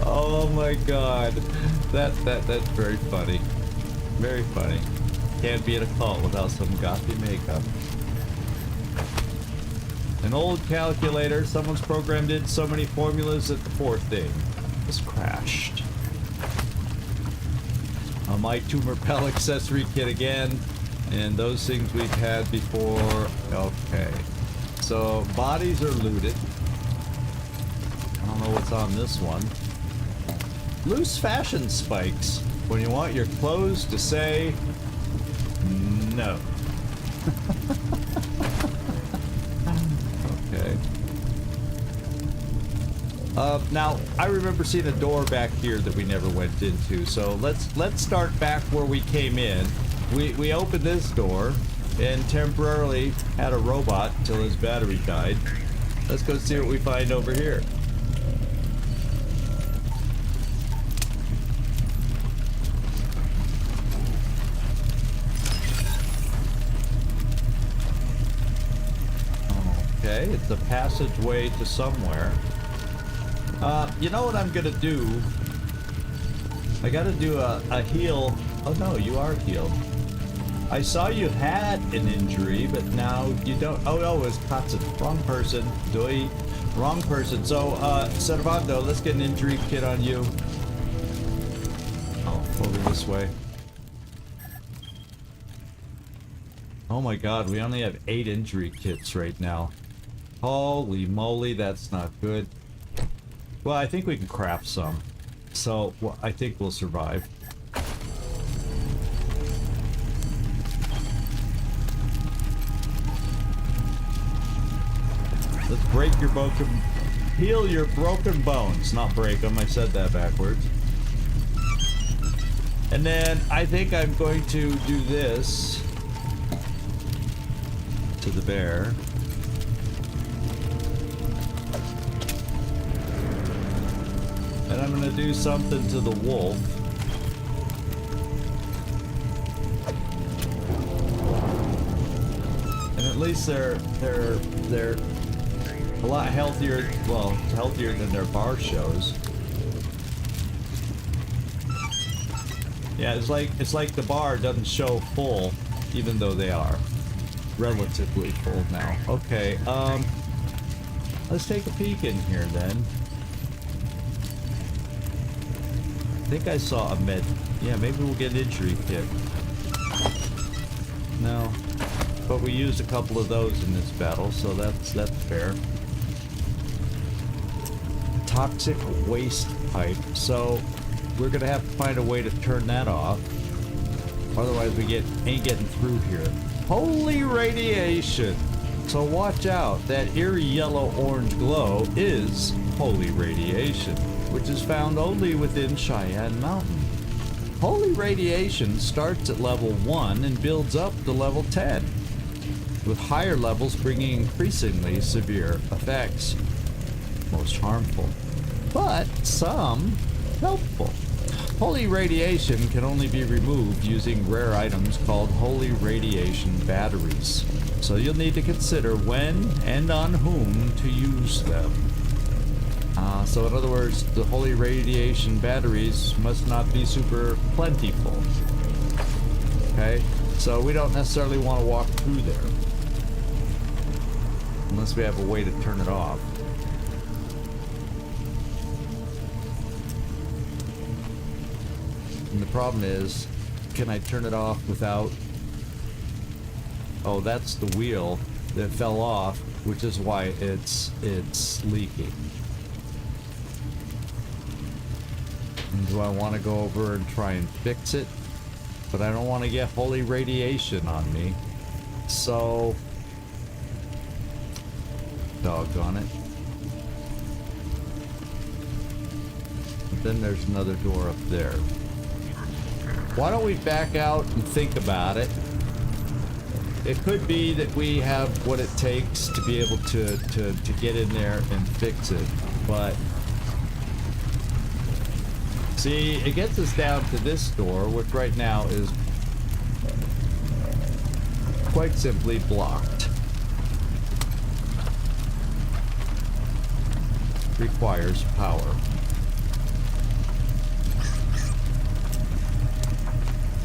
Oh my god. That's very funny. Very funny. Can't be in a cult without some gothy makeup. An old calculator. Someone's programmed in so many formulas that the poor thing has crashed. A My Tumor Pal accessory kit again. And those things we've had before. Okay. So bodies are looted. I don't know what's on this one. Loose fashion spikes. When you want your clothes to say no. Okay. Now I remember seeing a door back here that we never went into. So let's start back where we came in. We opened this door and temporarily had a robot until his battery died. Let's go see what we find over here. Okay, it's a passageway to somewhere. You know what I'm gonna do? I gotta do a heal. Oh no, you are healed. I saw you had an injury, but now you don't. Oh no, it's Katsu. Wrong person. Doi. Wrong person. So, Servando, let's get an injury kit on you. Oh, over this way. Oh my god, we only have 8 injury kits right now. Holy moly, that's not good. Well, I think we can craft some. So, well, I think we'll survive. Let's break your broken... Heal your broken bones, not break them. I said that backwards. And then I think I'm going to do this to the bear. And I'm gonna do something to the wolf. And at least they're a lot healthier, well, healthier than their bar shows. Yeah, it's like the bar doesn't show full, even though they are relatively full now. Okay, let's take a peek in here then. I think I saw a med. Yeah, maybe we'll get an injury kit. No, but we used a couple of those in this battle, so that's fair. Toxic waste pipe. So we're gonna have to find a way to turn that off. Otherwise, we ain't getting through here. Holy radiation! So watch out. That eerie yellow-orange glow is holy radiation, which is found only within Cheyenne Mountain. Holy radiation starts at level 1 and builds up to level 10, with higher levels bringing increasingly severe effects. Most harmful, but some helpful. Holy radiation can only be removed using rare items called holy radiation batteries. So you'll need to consider when and on whom to use them. So in other words, the holy radiation batteries must not be super plentiful. Okay, so we don't necessarily want to walk through there unless we have a way to turn it off. And the problem is, can I turn it off without... Oh, that's the wheel that fell off, which is why it's leaking. And do I want to go over and try and fix it? But I don't want to get holy radiation on me. So... doggone it. But then there's another door up there. Why don't we back out and think about it? It could be that we have what it takes to be able to get in there and fix it, but see, it gets us down to this door, which right now is quite simply blocked. Requires power.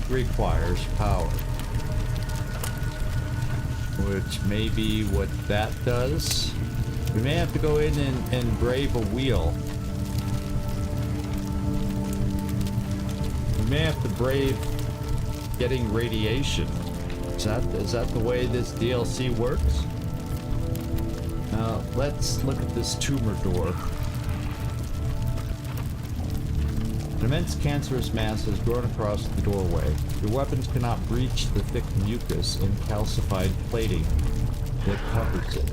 Requires power. Which may be what that does. We may have to go in and brave a wheel. We may have to brave getting radiation. Is that the way this DLC works? Now, let's look at this tumor door. An immense cancerous mass has grown across the doorway. Your weapons cannot breach the thick mucus and calcified plating that covers it.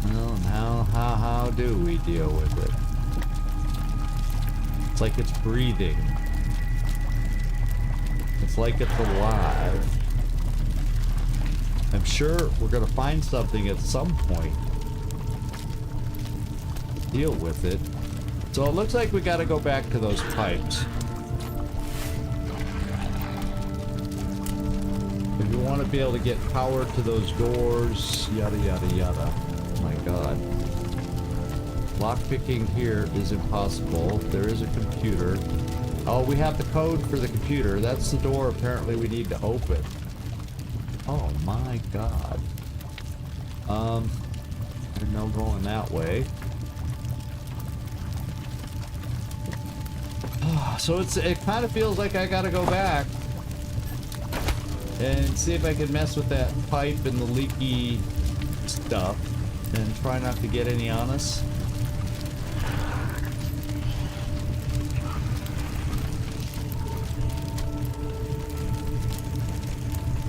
Well, how do we deal with it? It's like it's breathing. It's like it's alive. I'm sure we're gonna find something at some point. Deal with it. So it looks like we gotta go back to those pipes. If You want to be able to get power to those doors, yada yada yada. Oh my god. Lockpicking here is impossible. There is a computer. Oh, we have the code for the computer. That's the door apparently we need to open. Oh my god. There's no going that way. So it kind of feels like I gotta go back and see if I can mess with that pipe and the leaky stuff and try not to get any on us.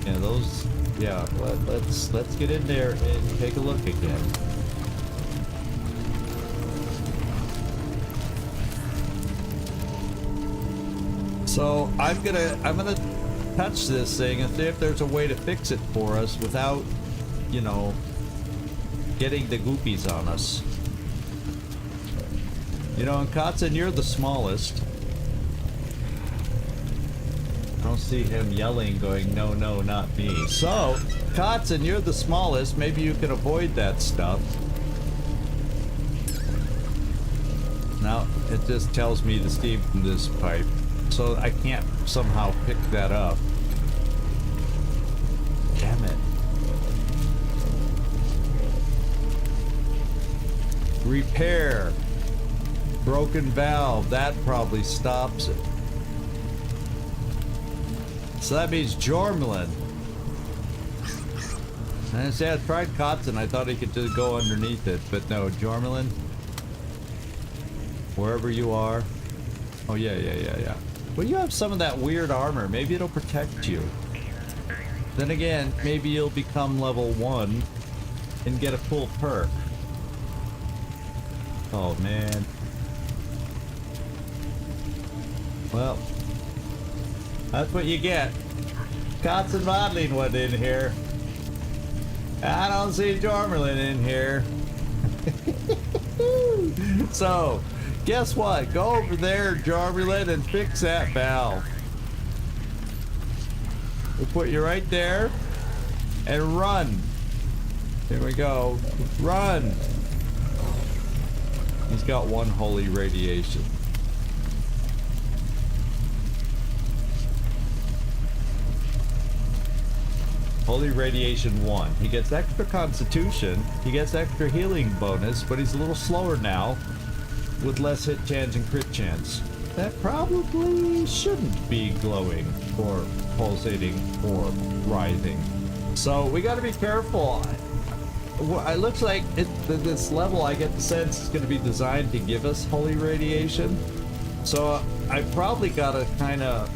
Yeah, those. Yeah, let's get in there and take a look again. So I'm gonna touch this thing and see if there's a way to fix it for us without, you know, getting the goopies on us. You know, and Katzen, you're the smallest. I don't see him yelling, going, no, no, not me. So, Katzen, you're the smallest. Maybe you can avoid that stuff. Now, it just tells me the steam from this pipe. So I can't somehow pick that up. Damn it. Repair. Broken valve. That probably stops it. So that means Jormlin. And I say I tried Kotzen. I thought he could just go underneath it, but no, Jormlin. Wherever you are. Oh yeah. Well, you have some of that weird armor. Maybe it'll protect you. Then again, maybe you'll become level 1 and get a cool perk. Oh man. Well, that's what you get. Kotzen Modeling went in here. I don't see Jormerlin in here. So, guess what? Go over there, Jormerlin, and fix that valve. We'll put you right there and run. Here we go. Run. He's got one holy radiation. Holy Radiation 1. He gets extra constitution, he gets extra healing bonus, but he's a little slower now with less hit chance and crit chance. That probably shouldn't be glowing or pulsating or writhing. So we gotta be careful. It looks like this level, I get the sense, is gonna be designed to give us Holy Radiation. So I probably gotta kind of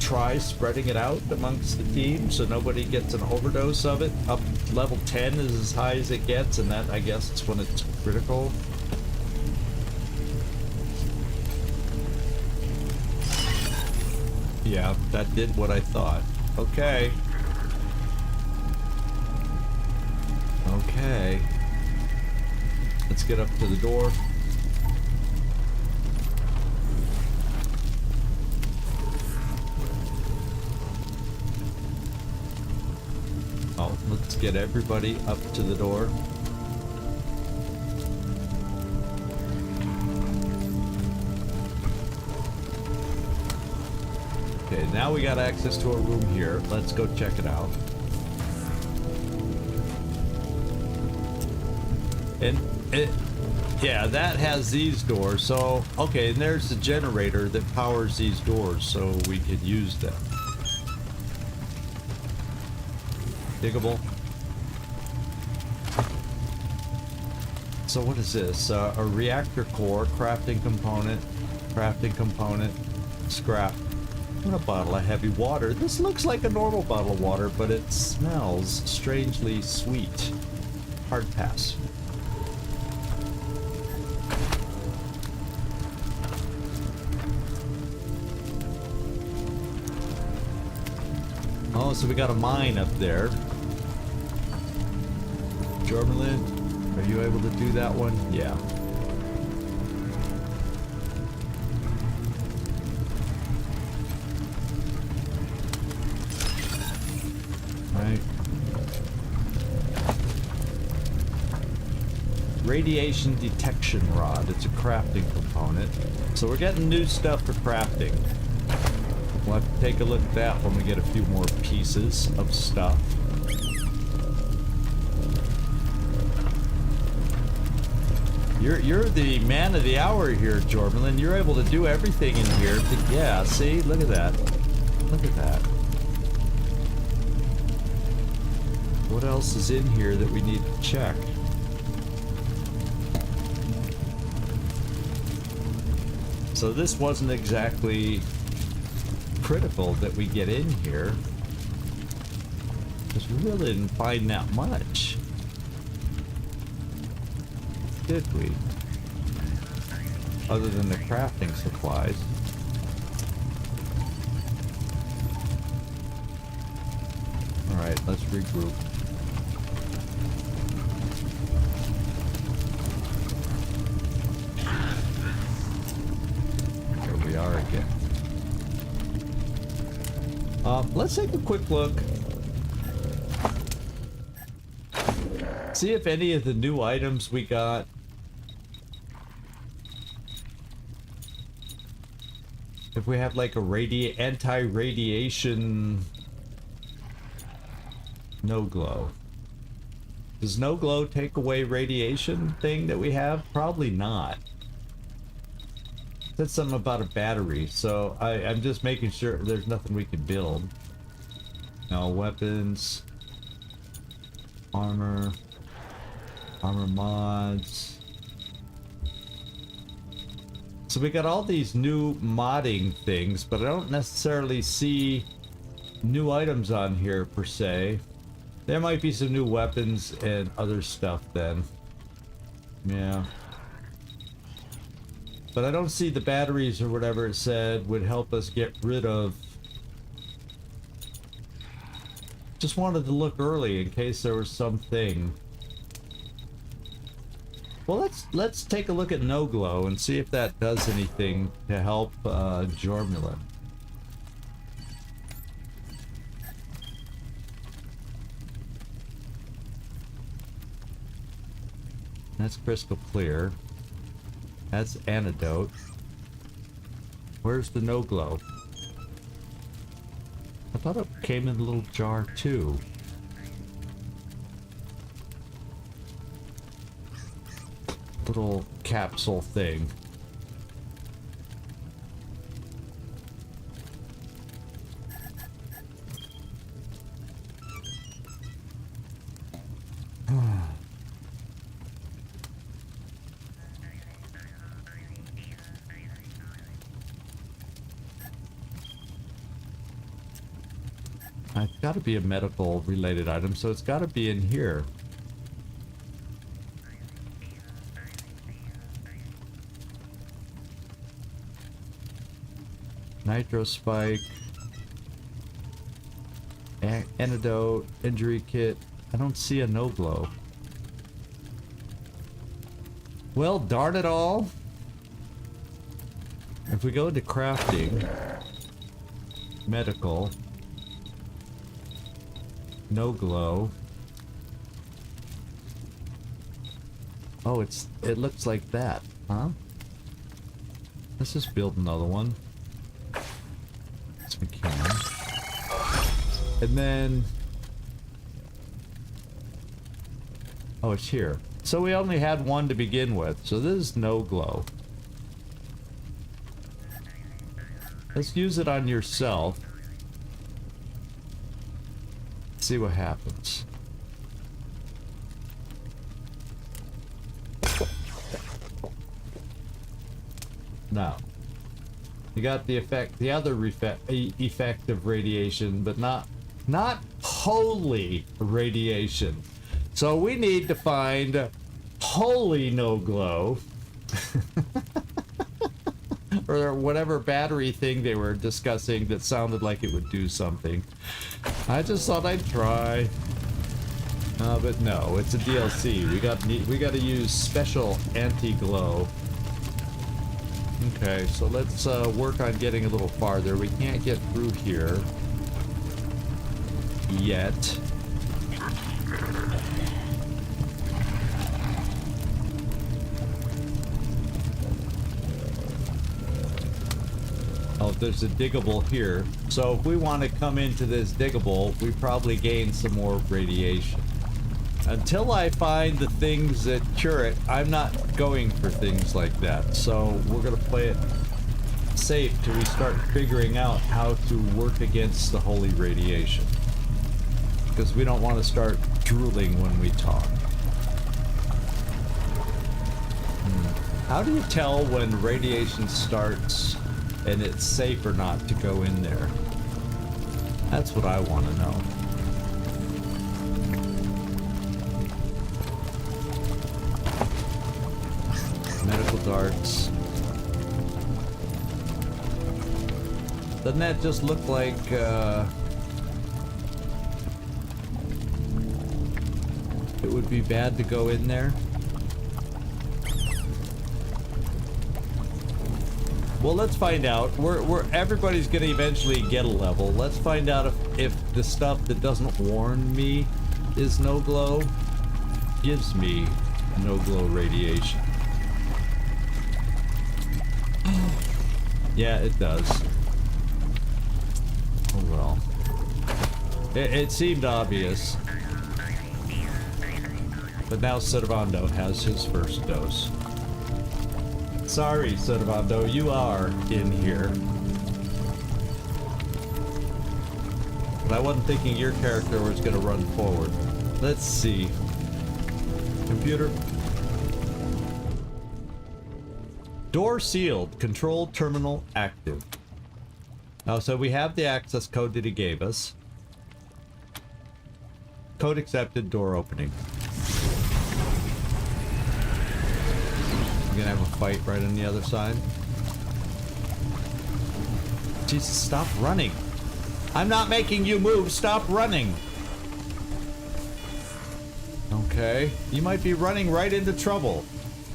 try spreading it out amongst the team so nobody gets an overdose of it. Up level 10 is as high as it gets, and that, I guess, it's when it's critical. Yeah, that did what I thought. Okay. Okay. Let's get up to the door. Oh, let's get everybody up to the door. Okay, now we got access to a room here. Let's go check it out. And yeah, that has these doors. So, okay, and there's the generator that powers these doors, so we could use them. Diggable. So what is this? A reactor core, crafting component, scrap. And a bottle of heavy water. This looks like a normal bottle of water, but it smells strangely sweet. Hard pass. Oh, so we got a mine up there. Jormerlin, are you able to do that one? Yeah. radiation detection rod. It's a crafting component. So we're getting new stuff for crafting. We'll have to take a look at that when we get a few more pieces of stuff. You're the man of the hour here, Jormalin. You're able to do everything in here. Yeah, see? Look at that. Look at that. What else is in here that we need to check? So this wasn't exactly critical that we get in here, because we really didn't find that much, did we? Other than the crafting supplies. Alright, let's regroup. Here we are again. Let's take a quick look. See if any of the new items we got if we have like a anti-radiation no glow. Does no glow take away radiation thing that we have? Probably not. Said something about a battery, so I'm just making sure there's nothing we can build. No weapons, armor mods. So we got all these new modding things, but I don't necessarily see new items on here per se. There might be some new weapons and other stuff then. Yeah. But I don't see the batteries or whatever it said would help us get rid of. Just wanted to look early in case there was something. Well, let's take a look at no glow and see if that does anything to help Jormalin. That's crystal clear. That's antidote. Where's the no glow? I thought it came in a little jar too. Little capsule thing. It's got to be a medical related item, so it's got to be in here. Nitro spike, antidote, injury kit. I don't see a no glow. Well, darn it all. If we go into crafting, medical, no glow. Oh, it looks like that, huh? Let's just build another one. Yes, we can. And then, oh, it's here. So we only had one to begin with. So this is no glow. Let's use it on yourself. See what happens. Now, you got the effect, the other effect of radiation, but not holy radiation. So we need to find holy no glow. Or whatever battery thing they were discussing that sounded like it would do something. I just thought I'd try. But no, it's a DLC. We got to use special anti-glow. Okay, so let's work on getting a little farther. We can't get through here yet. there's a diggable here. So if we want to come into this diggable, we probably gain some more radiation. Until I find the things that cure it, I'm not going for things like that. So we're gonna play it safe till we start figuring out how to work against the holy radiation. Because we don't want to start drooling when we talk. How do you tell when radiation starts and it's safe or not to go in there? That's what I want to know. Medical darts. Doesn't that just look like, it would be bad to go in there? Well, let's find out. Everybody's gonna eventually get a level. Let's find out if the stuff that doesn't warn me is no glow gives me no glow radiation. Yeah, it does. Oh well. It seemed obvious. But now Servando has his first dose. Sorry, Servando, you are in here. But I wasn't thinking your character was going to run forward. Let's see. Computer. Door sealed. Control terminal active. Oh, so we have the access code that he gave us. Code accepted. Door opening. We're gonna have a fight right on the other side. Jesus, stop running. I'm not making you move. Stop running. Okay. You might be running right into trouble.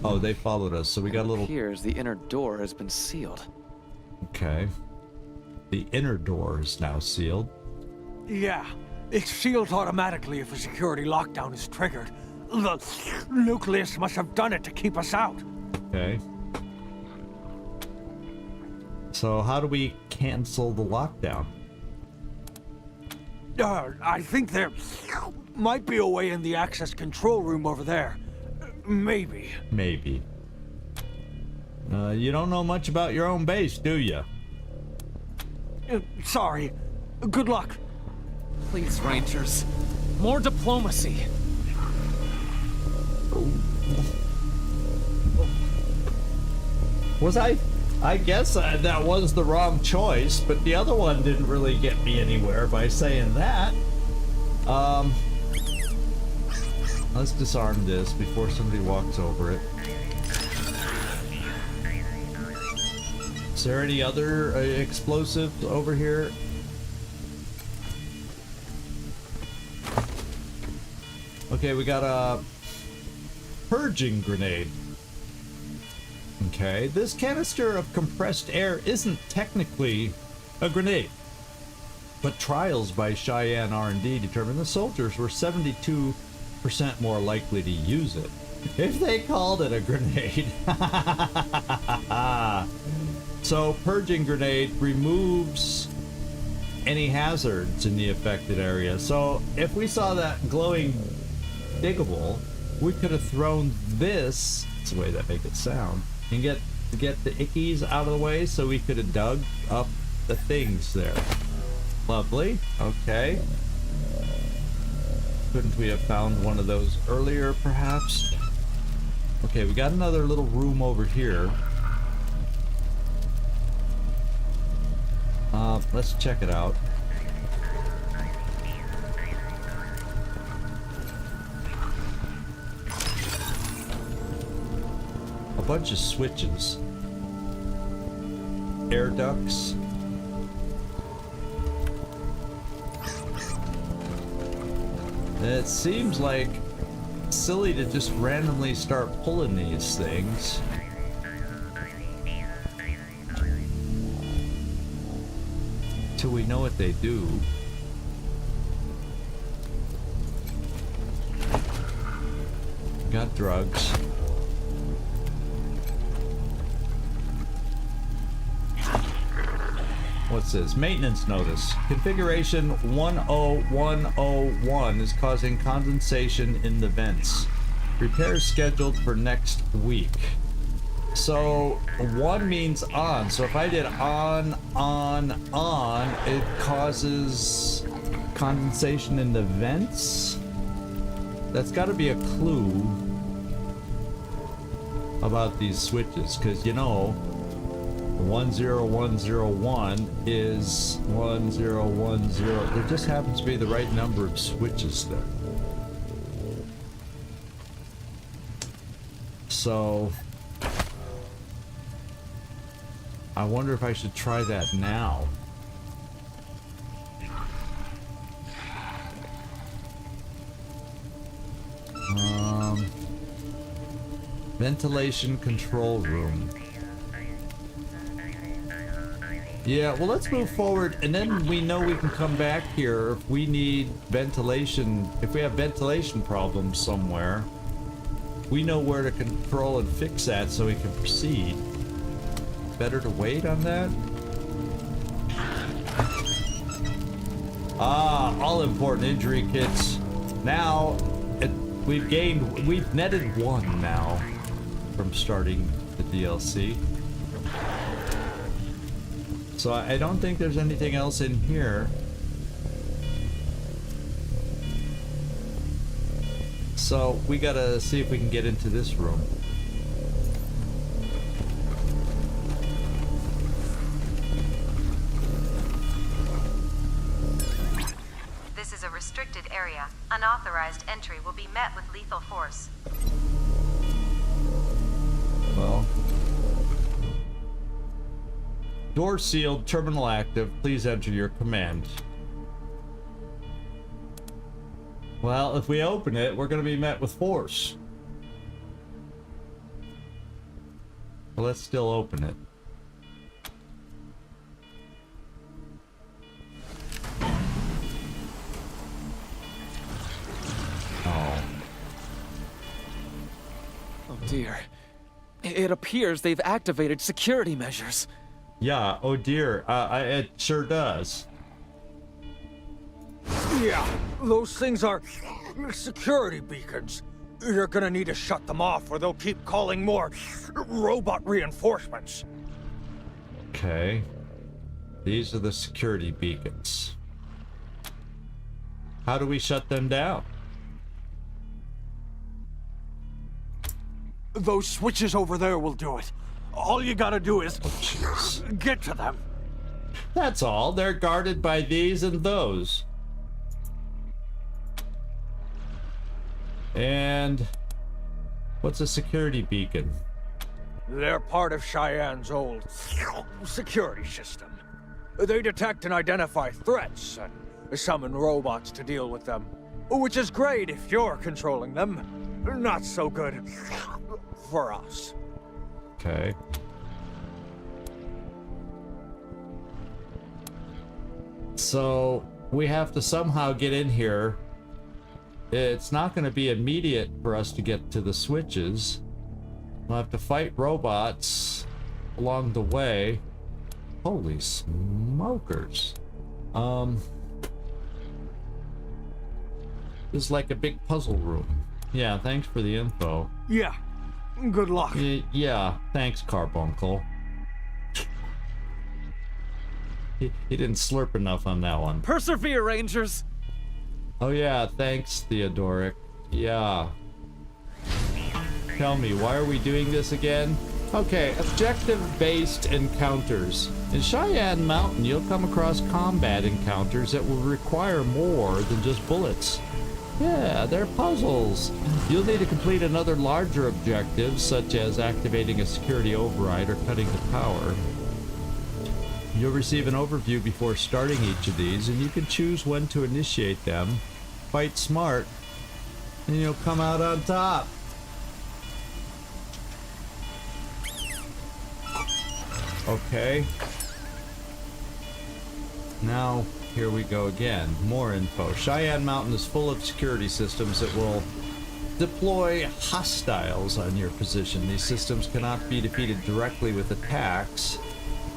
Oh, they followed us, so we got a little... Here's the inner door has been sealed. Okay. The inner door is now sealed. Yeah, it's sealed automatically if a security lockdown is triggered. The nucleus must have done it to keep us out. Okay. So how do we cancel the lockdown? I think there might be a way in the access control room over there. Maybe. Maybe. You don't know much about your own base, do you? Sorry. Good luck. Please, Rangers. More diplomacy. Was I guess that was the wrong choice, but the other one didn't really get me anywhere by saying that. Let's disarm this before somebody walks over it. Is there any other explosives over here? Okay, we got a purging grenade. Okay, this canister of compressed air isn't technically a grenade, but trials by Cheyenne R&D determined the soldiers were 72% more likely to use it if they called it a grenade. So, purging grenade removes any hazards in the affected area. So, if we saw that glowing diggable, we could have thrown this, that's the way that make it sound, and get the ickies out of the way so we could have dug up the things there. Lovely. Okay. Couldn't we have found one of those earlier, perhaps? Okay, we got another little room over here. Let's check it out. A bunch of switches. Air ducts. It seems like silly to just randomly start pulling these things. Till we know what they do. Got drugs. notices. Maintenance notice. Configuration 10101 is causing condensation in the vents. Repairs scheduled for next week. So 1 means on. So if I did on, it causes condensation in the vents? That's got to be a clue about these switches, because you know 10101 is 1010. There just happens to be the right number of switches there. So I wonder if I should try that now. Ventilation control room. Yeah, well, let's move forward, and then we know we can come back here if we need ventilation. If we have ventilation problems somewhere, we know where to control and fix that so we can proceed. Better to wait on that? Ah, all important injury kits. Now, we've netted 1 now from starting the DLC. So I don't think there's anything else in here. So we gotta see if we can get into this room. This is a restricted area. Unauthorized entry will be met with lethal force. Well. Door sealed, terminal active. Please enter your command. Well, if we open it, we're going to be met with force. But let's still open it. Oh. Oh dear. It appears they've activated security measures. Yeah, oh dear. It sure does. Yeah, those things are security beacons. You're gonna need to shut them off or they'll keep calling more robot reinforcements. Okay. These are the security beacons. How do we shut them down? Those switches over there will do it. All you gotta do is get to them. That's all. They're guarded by these and those. And what's a security beacon? They're part of Cheyenne's old security system. They detect and identify threats and summon robots to deal with them. Which is great if you're controlling them. Not so good for us. Okay. So we have to somehow get in here. It's not going to be immediate for us to get to the switches. We'll have to fight robots along the way. Holy smokers. This is like a big puzzle room. Yeah, thanks for the info. Yeah, good luck. Yeah, thanks, Carbuncle. He didn't slurp enough on that one. Persevere, Rangers! Oh yeah, thanks, Theodoric. Yeah. Tell me, why are we doing this again? Okay, objective-based encounters. In Cheyenne Mountain, you'll come across combat encounters that will require more than just bullets. Yeah, they're puzzles. You'll need to complete another larger objective, such as activating a security override or cutting the power. You'll receive an overview before starting each of these, and you can choose when to initiate them. Fight smart, and you'll come out on top. Okay. Now, here we go again. More info. Cheyenne Mountain is full of security systems that will deploy hostiles on your position. These systems cannot be defeated directly with attacks.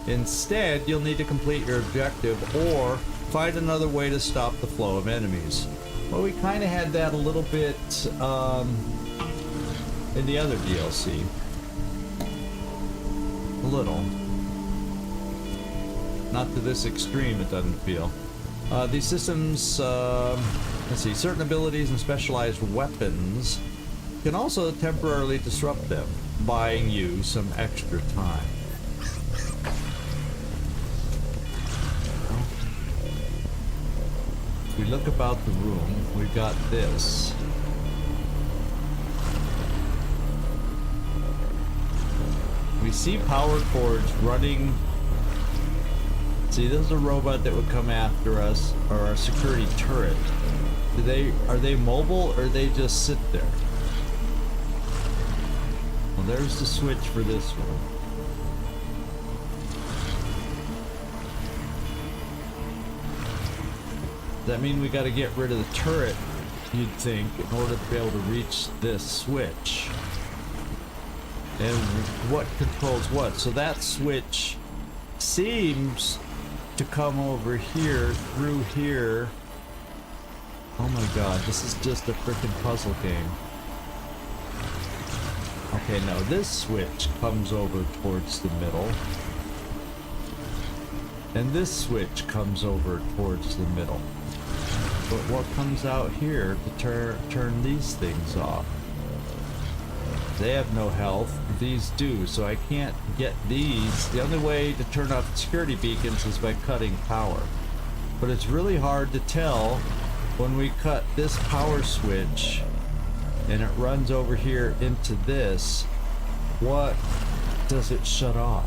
Instead, you'll need to complete your objective or find another way to stop the flow of enemies. Well, we kind of had that a little bit in the other DLC. A little. Not to this extreme, it doesn't feel. These systems, let's see, certain abilities and specialized weapons can also temporarily disrupt them, buying you some extra time. If we look about the room, we've got this. We see power cords running. See, there's a robot that would come after us, or a security turret. Are they mobile, or they just sit there? Well, there's the switch for this one. Does that mean we got to get rid of the turret, you'd think, in order to be able to reach this switch? And what controls what? So that switch seems to come over here, through here. Oh my god, this is just a freaking puzzle game. Okay, no, this switch comes over towards the middle. And this switch comes over towards the middle. But what comes out here to turn these things off? They have no health, these do, so I can't get these. The only way to turn off the security beacons is by cutting power. But it's really hard to tell when we cut this power switch and it runs over here into this, what does it shut off?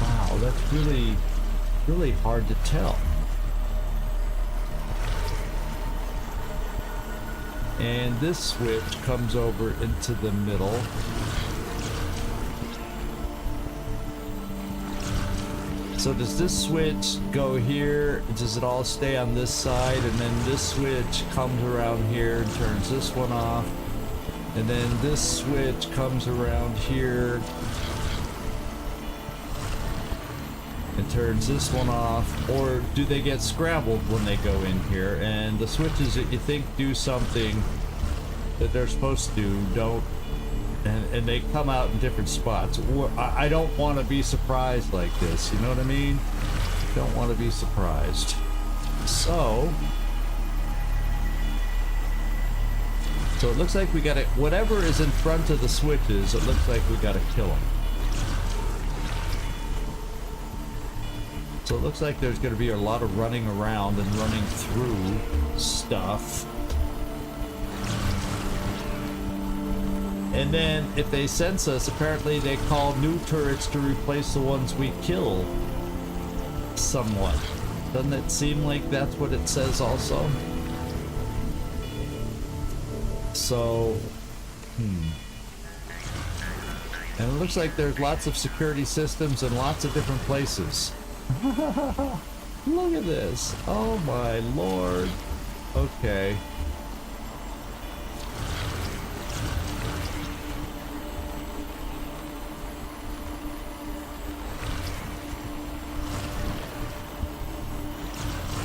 Wow, that's really, really hard to tell. And this switch comes over into the middle. So does this switch go here? Does it all stay on this side? And then this switch comes around here and turns this one off. And then this switch comes around here and turns this one off. Or do they get scrambled when they go in here? And the switches that you think do something that they're supposed to do don't. And they come out in different spots. I don't want to be surprised like this, you know what I mean? Don't want to be surprised. So it looks like we gotta, whatever is in front of the switches, it looks like we gotta kill them. So it looks like there's gonna be a lot of running around and running through stuff. And then if they sense us, apparently they call new turrets to replace the ones we kill somewhat. Doesn't it seem like that's what it says also? So, And it looks like there's lots of security systems in lots of different places. Look at this. Oh my lord. Okay.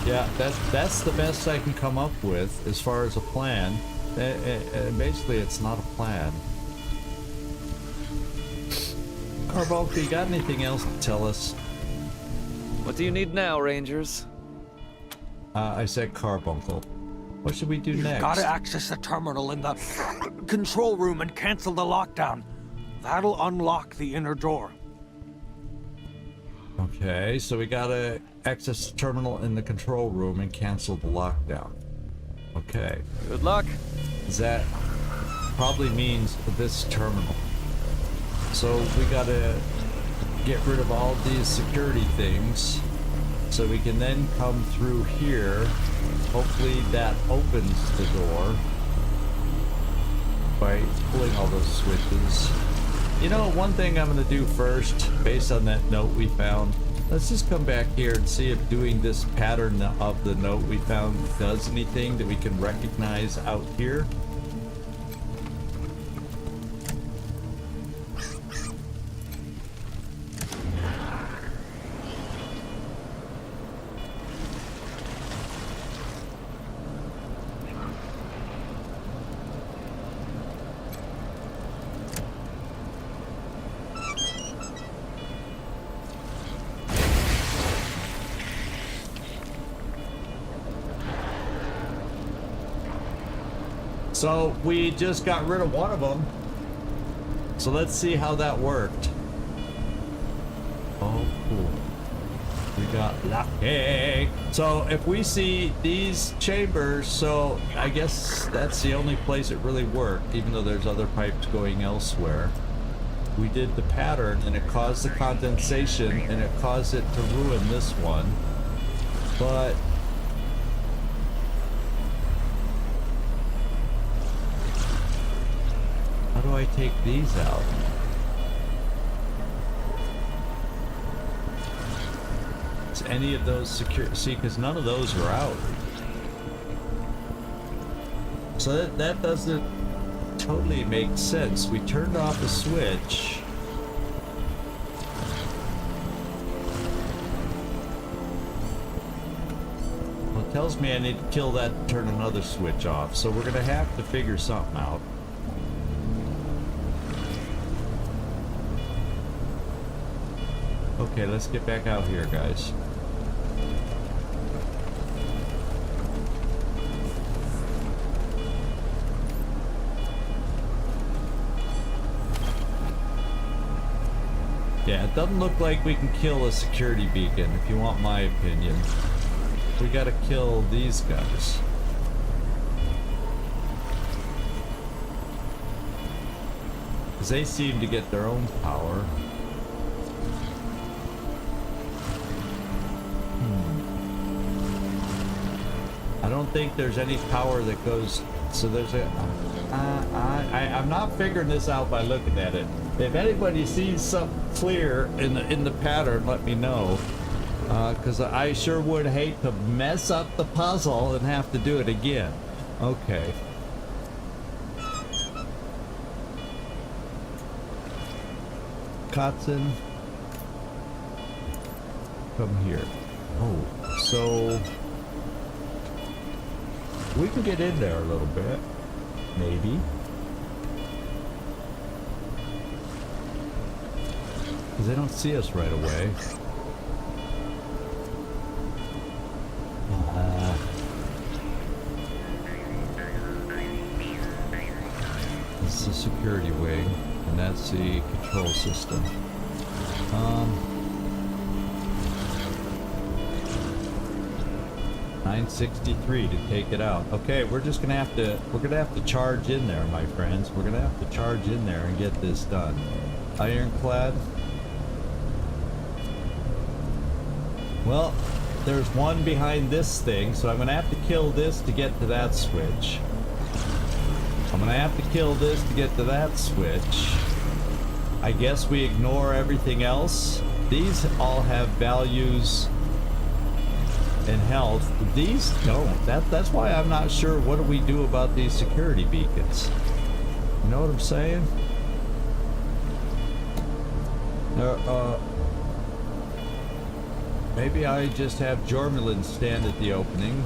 Yeah, that's the best I can come up with as far as a plan. Basically, it's not a plan. Carbuncle, you got anything else to tell us? What do you need now, Rangers? I said Carbuncle. What should we do next? You've got to access the terminal in the control room and cancel the lockdown. That'll unlock the inner door. Okay, so we gotta access the terminal in the control room and cancel the lockdown. Okay. Good luck. That probably means this terminal. So we gotta get rid of all these security things so we can then come through here. Hopefully that opens the door by pulling all those switches. You know, one thing I'm gonna do first, based on that note we found, let's just come back here and see if doing this pattern of the note we found does anything that we can recognize out here. So we just got rid of one of them. So let's see how that worked. Oh, cool. We got lucky. So if we see these chambers, so I guess that's the only place it really worked, even though there's other pipes going elsewhere. We did the pattern and it caused the condensation and it caused it to ruin this one. But how do I take these out? Is any of those secure? See, because none of those are out. So that doesn't totally make sense. We turned off the switch. Well, it tells me I need to kill that and turn another switch off. So we're gonna have to figure something out. Okay, let's get back out here, guys. Yeah, it doesn't look like we can kill a security beacon, if you want my opinion. We gotta kill these guys. Because they seem to get their own power. I don't think there's any power that goes, so there's a, I'm not figuring this out by looking at it. If anybody sees something clear in the pattern, let me know. Because I sure would hate to mess up the puzzle and have to do it again. Okay. Kotzen. Come here. Oh, so we can get in there a little bit, maybe. Because they don't see us right away. This is the security wing, and that's the control system. 963 to take it out. Okay, we're gonna have to charge in there, my friends. We're gonna have to charge in there and get this done. Ironclad. Well, there's one behind this thing, so I'm gonna have to kill this to get to that switch. I'm gonna have to kill this to get to that switch. I guess we ignore everything else. These all have values and health. These don't. That's why I'm not sure what do we do about these security beacons. You know what I'm saying? Maybe I just have Jormulin stand at the opening.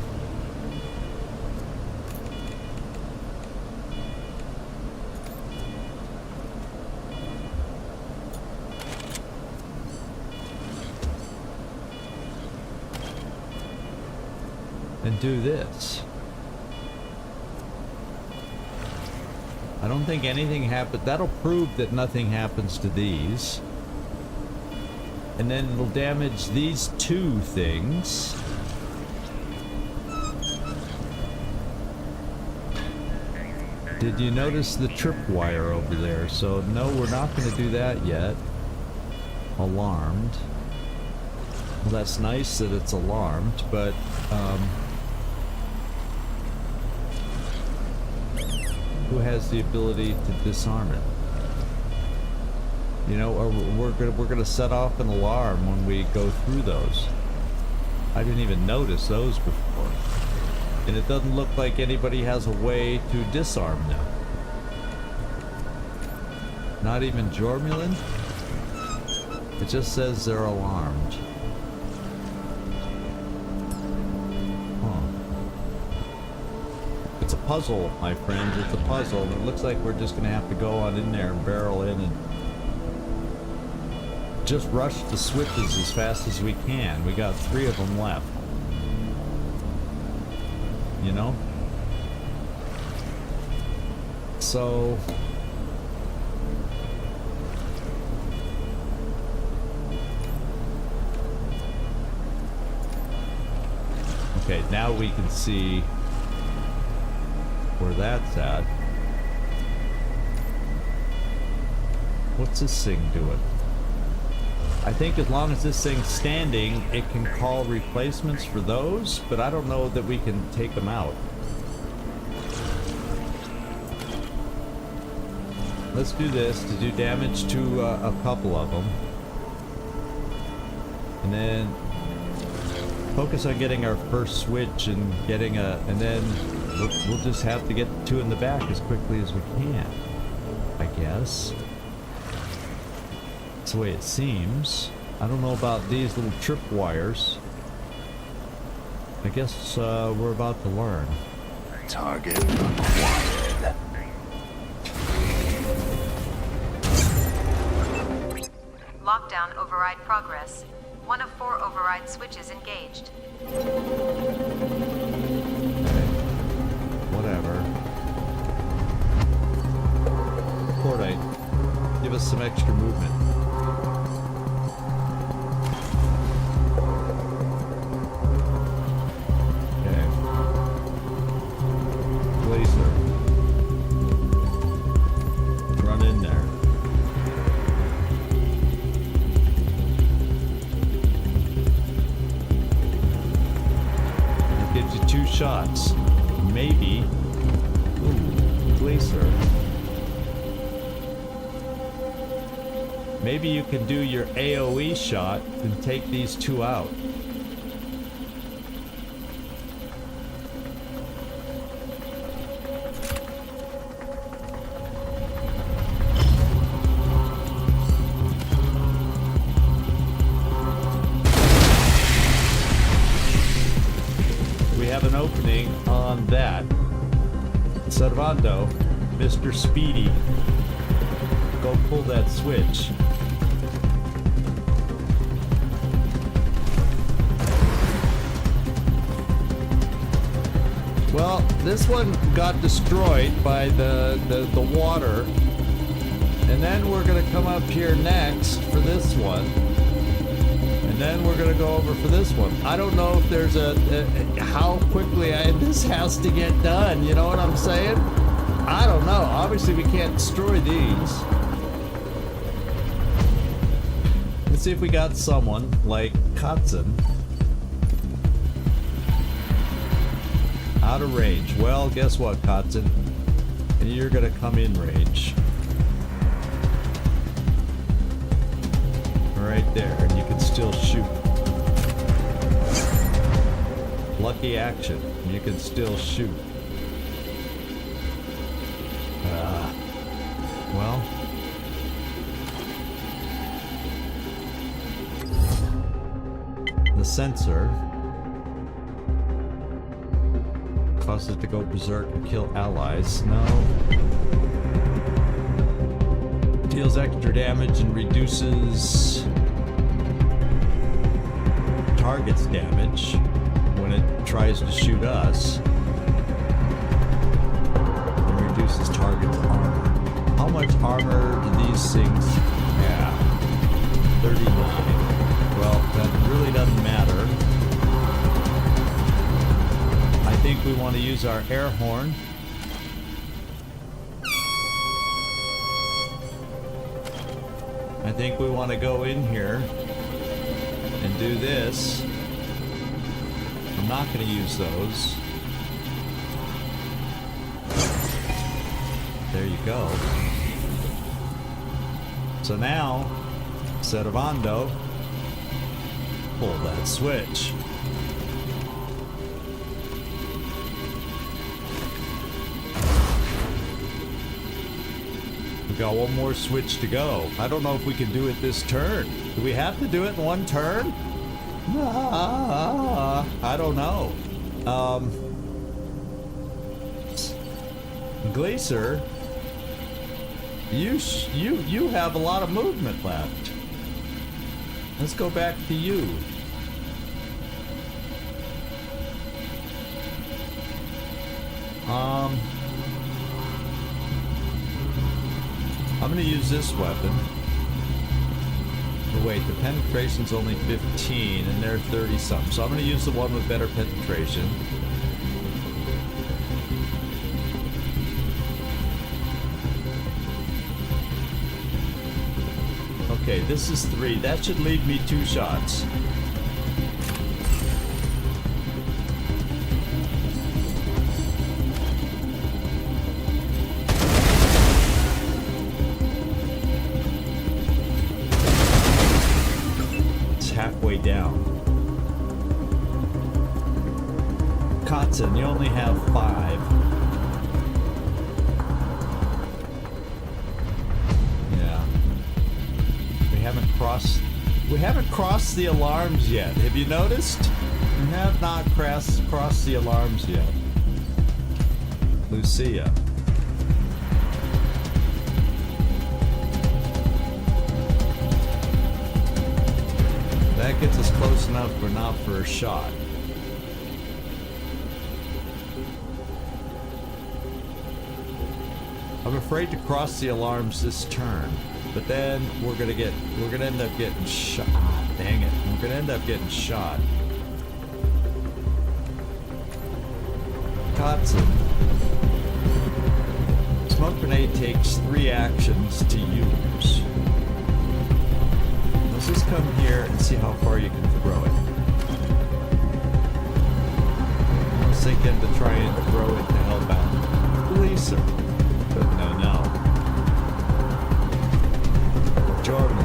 And do this. I don't think anything happened. That'll prove that nothing happens to these. And then it'll damage these two things. Did you notice the tripwire over there? So no, we're not going to do that yet. Alarmed. Well, that's nice that it's alarmed, but who has the ability to disarm it? You know, or we're gonna set off an alarm when we go through those. I didn't even notice those before, and it doesn't look like anybody has a way to disarm them. Not even Jormulin. It just says they're alarmed. It's a puzzle, my friends. It's a puzzle. It looks like we're just gonna have to go on in there and barrel in and just rush the switches as fast as we can. We got 3 of them left. You know? So okay, now we can see where that's at. What's this thing doing? I think as long as this thing's standing, it can call replacements for those, but I don't know that we can take them out. Let's do this to do damage to a couple of them. And then focus on getting our first switch and getting a, and then we'll just have to get two in the back as quickly as we can, I guess. That's the way it seems. I don't know about these little trip wires. I guess we're about to learn. Target acquired. Lockdown override progress. 1 of 4 override switches engaged. Whatever. Cordite, give us some extra movement. Okay. Blazer. Run in there. That gives you 2 shots. Maybe. Ooh, Glacier. Maybe you can do your AoE shot and take these 2 out. We have an opening on that. Servando, Mr. Speedy, go pull that switch. Well, this one got destroyed by the water, and then we're gonna come up here next for this one, and then we're gonna go over for this one. I don't know if there's how quickly this has to get done. You know what I'm saying? I don't know. Obviously, we can't destroy these. Let's see if we got someone like Kotzen. Out of range. Well, guess what, Kotzen? You're gonna come in range. Right there, and you can still shoot. Lucky action. You can still shoot. Well. The sensor causes it to go berserk and kill allies. No. Deals extra damage and reduces target's damage when it tries to shoot us. And reduces target's armor. How much armor do these things have? 39. Well, that really doesn't matter. I think we want to use our air horn. I think we want to go in here and do this. I'm not going to use those. There you go. So now, Servando, pull that switch. We got one more switch to go. I don't know if we can do it this turn. Do we have to do it in one turn? I don't know. Glacier, you have a lot of movement left. Let's go back to you. I'm gonna use this weapon. Oh, wait, the penetration's only 15 and they're 30 something. So I'm gonna use the one with better penetration. Okay, this is 3. That should leave me 2 shots. It's halfway down. Kotzen, you only have 5. We haven't crossed the alarms yet. Have you noticed? We have not crossed the alarms yet. Lucia. That gets us close enough, but not for a shot. I'm afraid to cross the alarms this turn. But then we're gonna end up getting shot. Dang it. We're gonna end up getting shot. Kotzen. Smoke grenade takes 3 actions to use. Let's just come here and see how far you can throw it. I was thinking to try and throw it to help out Lisa. But no. Jordan.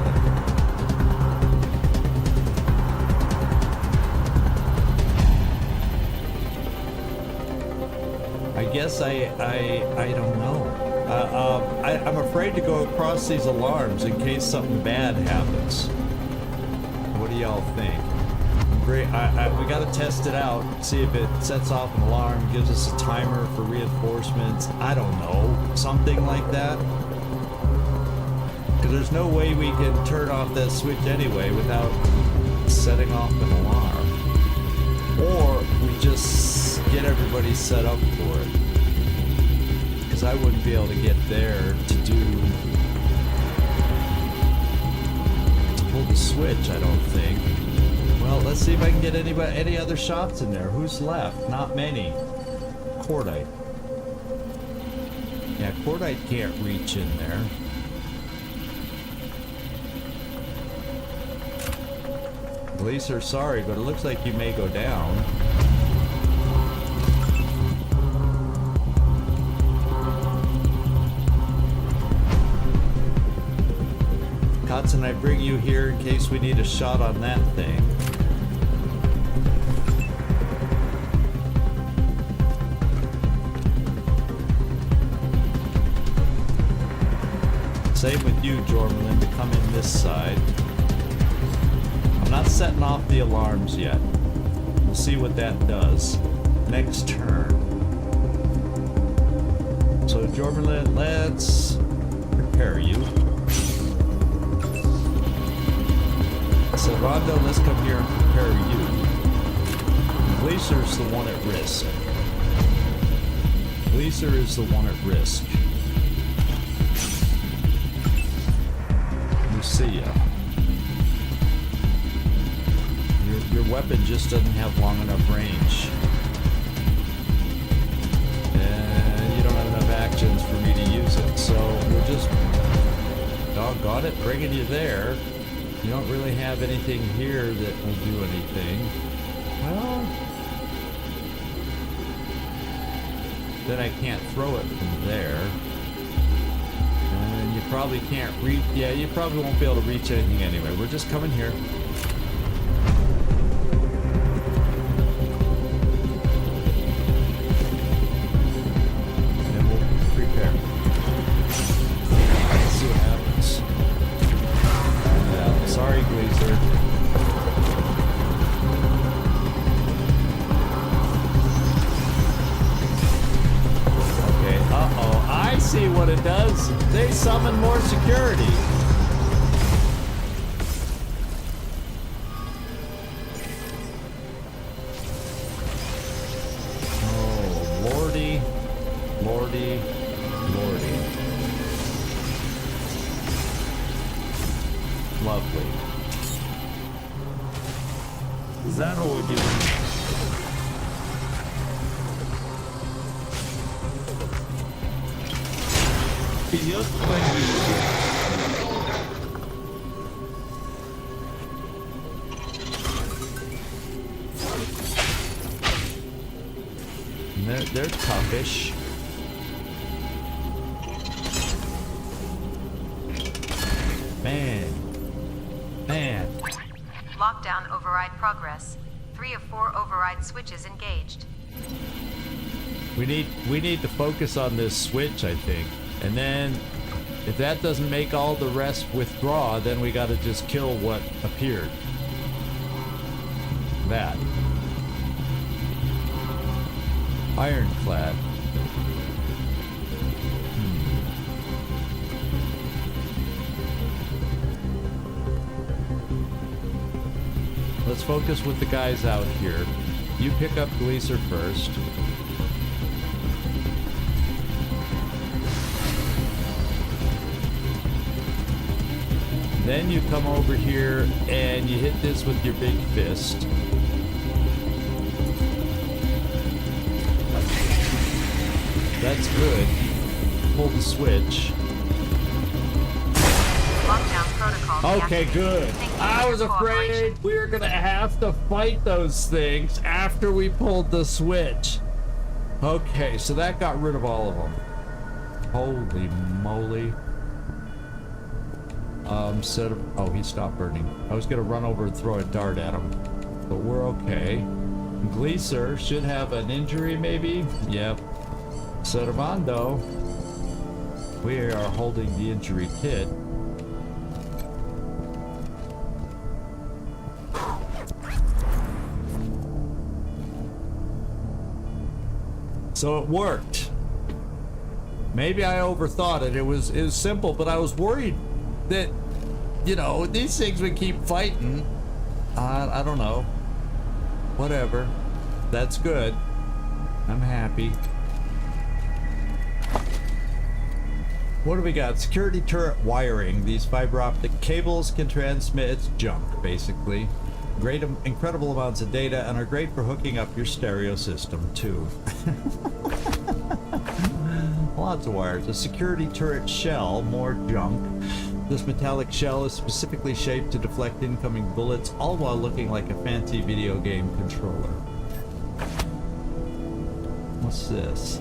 I guess I don't know. I'm afraid to go across these alarms in case something bad happens. What do y'all think? Great. We got to test it out. See if it sets off an alarm, gives us a timer for reinforcements. I don't know, something like that. There's no way we can turn off that switch anyway without setting off an alarm. Or we just get everybody set up for it. Because I wouldn't be able to get there to pull the switch, I don't think. Well, let's see if I can get any other shots in there. Who's left? Not many. Cordite. Yeah, Cordite can't reach in there. Gleaser, sorry, but it looks like you may go down. Kotzen, I bring you here in case we need a shot on that thing. Same with you, Jormelin, to come in this side. I'm not setting off the alarms yet. We'll see what that does next turn. So, Jormelin, let's prepare you. So, Rondo, let's come here and prepare you. Glacier's the one at risk. Glacier is the one at risk. Lucia. Your weapon just doesn't have long enough range. And you don't have enough actions for me to use it. So we're just, doggone it, bringing you there. You don't really have anything here that will do anything. Well, then I can't throw it from there. And you probably can't reach, yeah, you probably won't be able to reach anything anyway. We're just coming here. Summon more security. Oh, lordy. Зародим. Вперед к могиле. They're toughish. Man. Lockdown override progress. 3 of 4 override switches engaged. We need to focus on this switch, I think. And then if that doesn't make all the rest withdraw, then we gotta just kill what appeared. That. Ironclad. Let's focus with the guys out here. You pick up Gleaser first. Then you come over here and you hit this with your big fist. That's good. Pull the switch. Lockdown protocol. Okay, good. I was afraid we were gonna have to fight those things after we pulled the switch. Okay, so that got rid of all of them. Holy moly. Oh, he stopped burning. I was gonna run over and throw a dart at him, but we're okay. Gleaser should have an injury, maybe? Yep. Servando, we are holding the injury kit. So it worked. Maybe I overthought it. It was simple, but I was worried that, you know, these things would keep fighting. I don't know. Whatever. That's good. I'm happy. What do we got? Security turret wiring. These fiber optic cables can transmit junk, basically. Incredible amounts of data, and are great for hooking up your stereo system, too. Lots of wires. A security turret shell, more junk. This metallic shell is specifically shaped to deflect incoming bullets, all while looking like a fancy video game controller. What's this?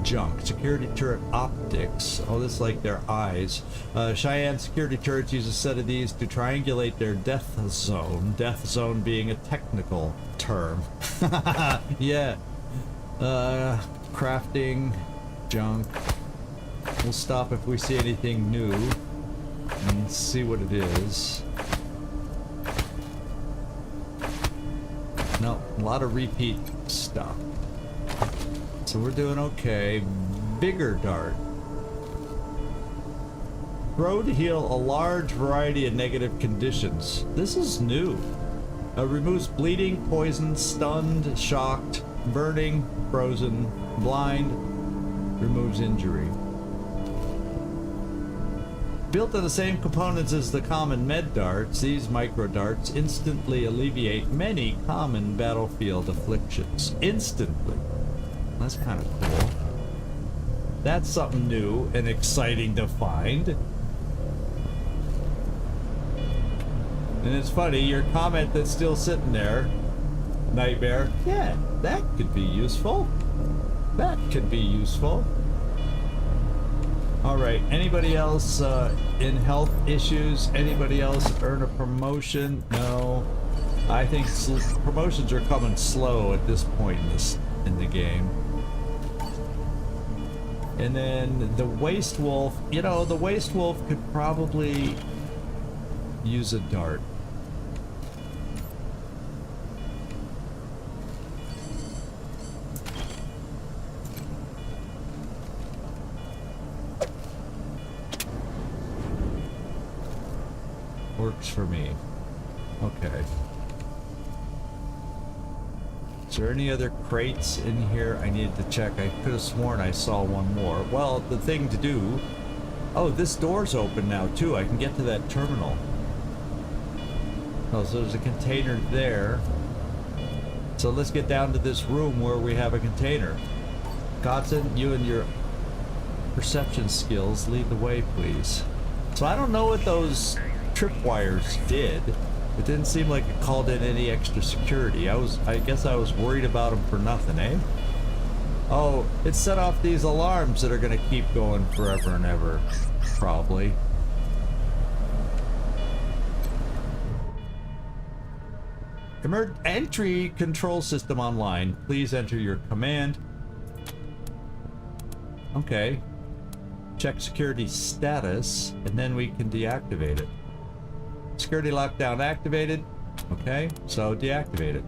Junk. Security turret optics. Oh, this is like their eyes. Cheyenne security turrets use a set of these to triangulate their death zone. Death zone being a technical term. Yeah. Crafting. Junk. We'll stop if we see anything new and see what it is. No, a lot of repeat stuff. So we're doing okay. Bigger dart. Throw to heal a large variety of negative conditions. This is new. Removes bleeding, poison, stunned, shocked, burning, frozen, blind. Removes injury. Built on the same components as the common med darts, these micro darts instantly alleviate many common battlefield afflictions. Instantly. That's kind of cool. That's something new and exciting to find. And it's funny, your comment that's still sitting there, Nightmare, yeah, that could be useful. That could be useful. Alright, anybody else in health issues? Anybody else earn a promotion? No. I think promotions are coming slow at this point in the game. And then the Waste Wolf, you know, the Waste Wolf could probably use a dart. Works for me. Okay. Is there any other crates in here I needed to check? I could have sworn I saw one more. Well, the thing to do... Oh, this door's open now, too. I can get to that terminal. Oh, so there's a container there. So let's get down to this room where we have a container. Godson, you and your perception skills lead the way, please. So I don't know what those tripwires did. It didn't seem like it called in any extra security. I guess I was worried about them for nothing, eh? Oh, it set off these alarms that are gonna keep going forever and ever, probably. Entry control system online. Please enter your command. Okay. Check security status, and then we can deactivate it. Security lockdown activated. Okay, so deactivate it.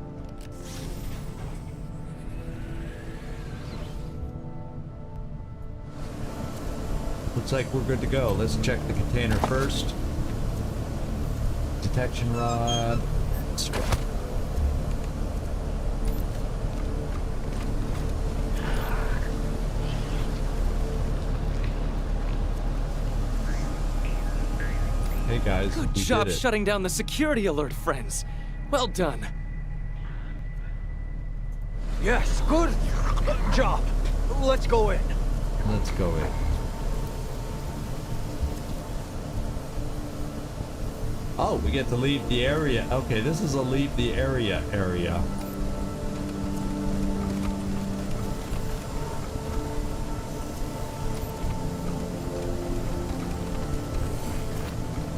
Looks like we're good to go. Let's check the container first. Detection rod. Hey guys, Good job shutting down the security alert, friends. Well done. Yes, good job. Let's go in. Let's go in. Oh, we get to leave the area. Okay, this is a leave the area area.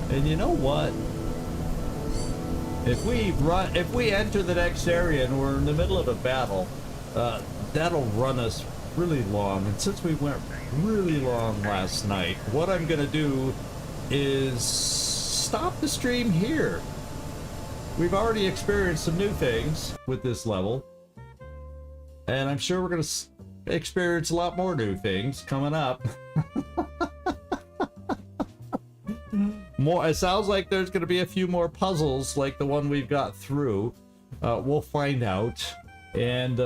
And you know what? If we enter the next area and we're in the middle of a battle, that'll run us really long. And since we went really long last night, what I'm gonna do is stop the stream here. We've already experienced some new things with this level, and I'm sure we're gonna experience a lot more new things coming up. It sounds like there's going to be a few more puzzles like the one we've got through. We'll find out, and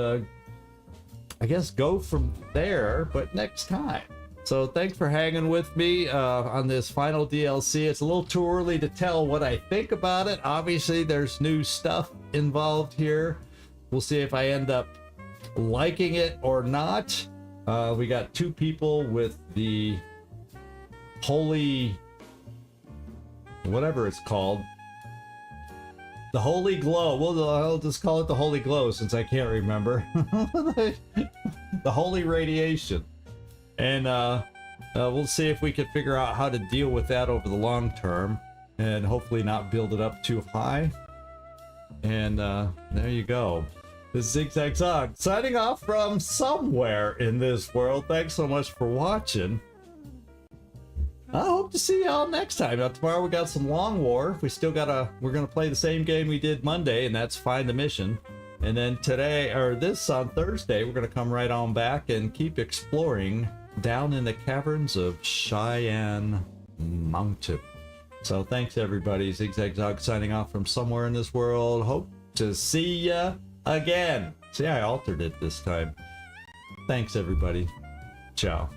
I guess go from there, but next time. So thanks for hanging with me on this final DLC. It's a little too early to tell what I think about it. Obviously, there's new stuff involved here. We'll see if I end up liking it or not. We got two people with the holy... whatever it's called, the holy glow. I'll just call it the holy glow since I can't remember. The holy radiation, and we'll see if we can figure out how to deal with that over the long term, and hopefully not build it up too high. And there you go. This is Zigzag Zog signing off from somewhere in this world. Thanks so much for watching. I hope to see y'all next time. Now tomorrow we got some Long War. We're gonna play the same game we did Monday, and that's Find the Mission. And then on Thursday, we're gonna come right on back and keep exploring down in the caverns of Cheyenne Mountain. So thanks everybody. Zigzag Zog signing off from somewhere in this world. Hope to see ya again. See, I altered it this time. Thanks everybody. Ciao.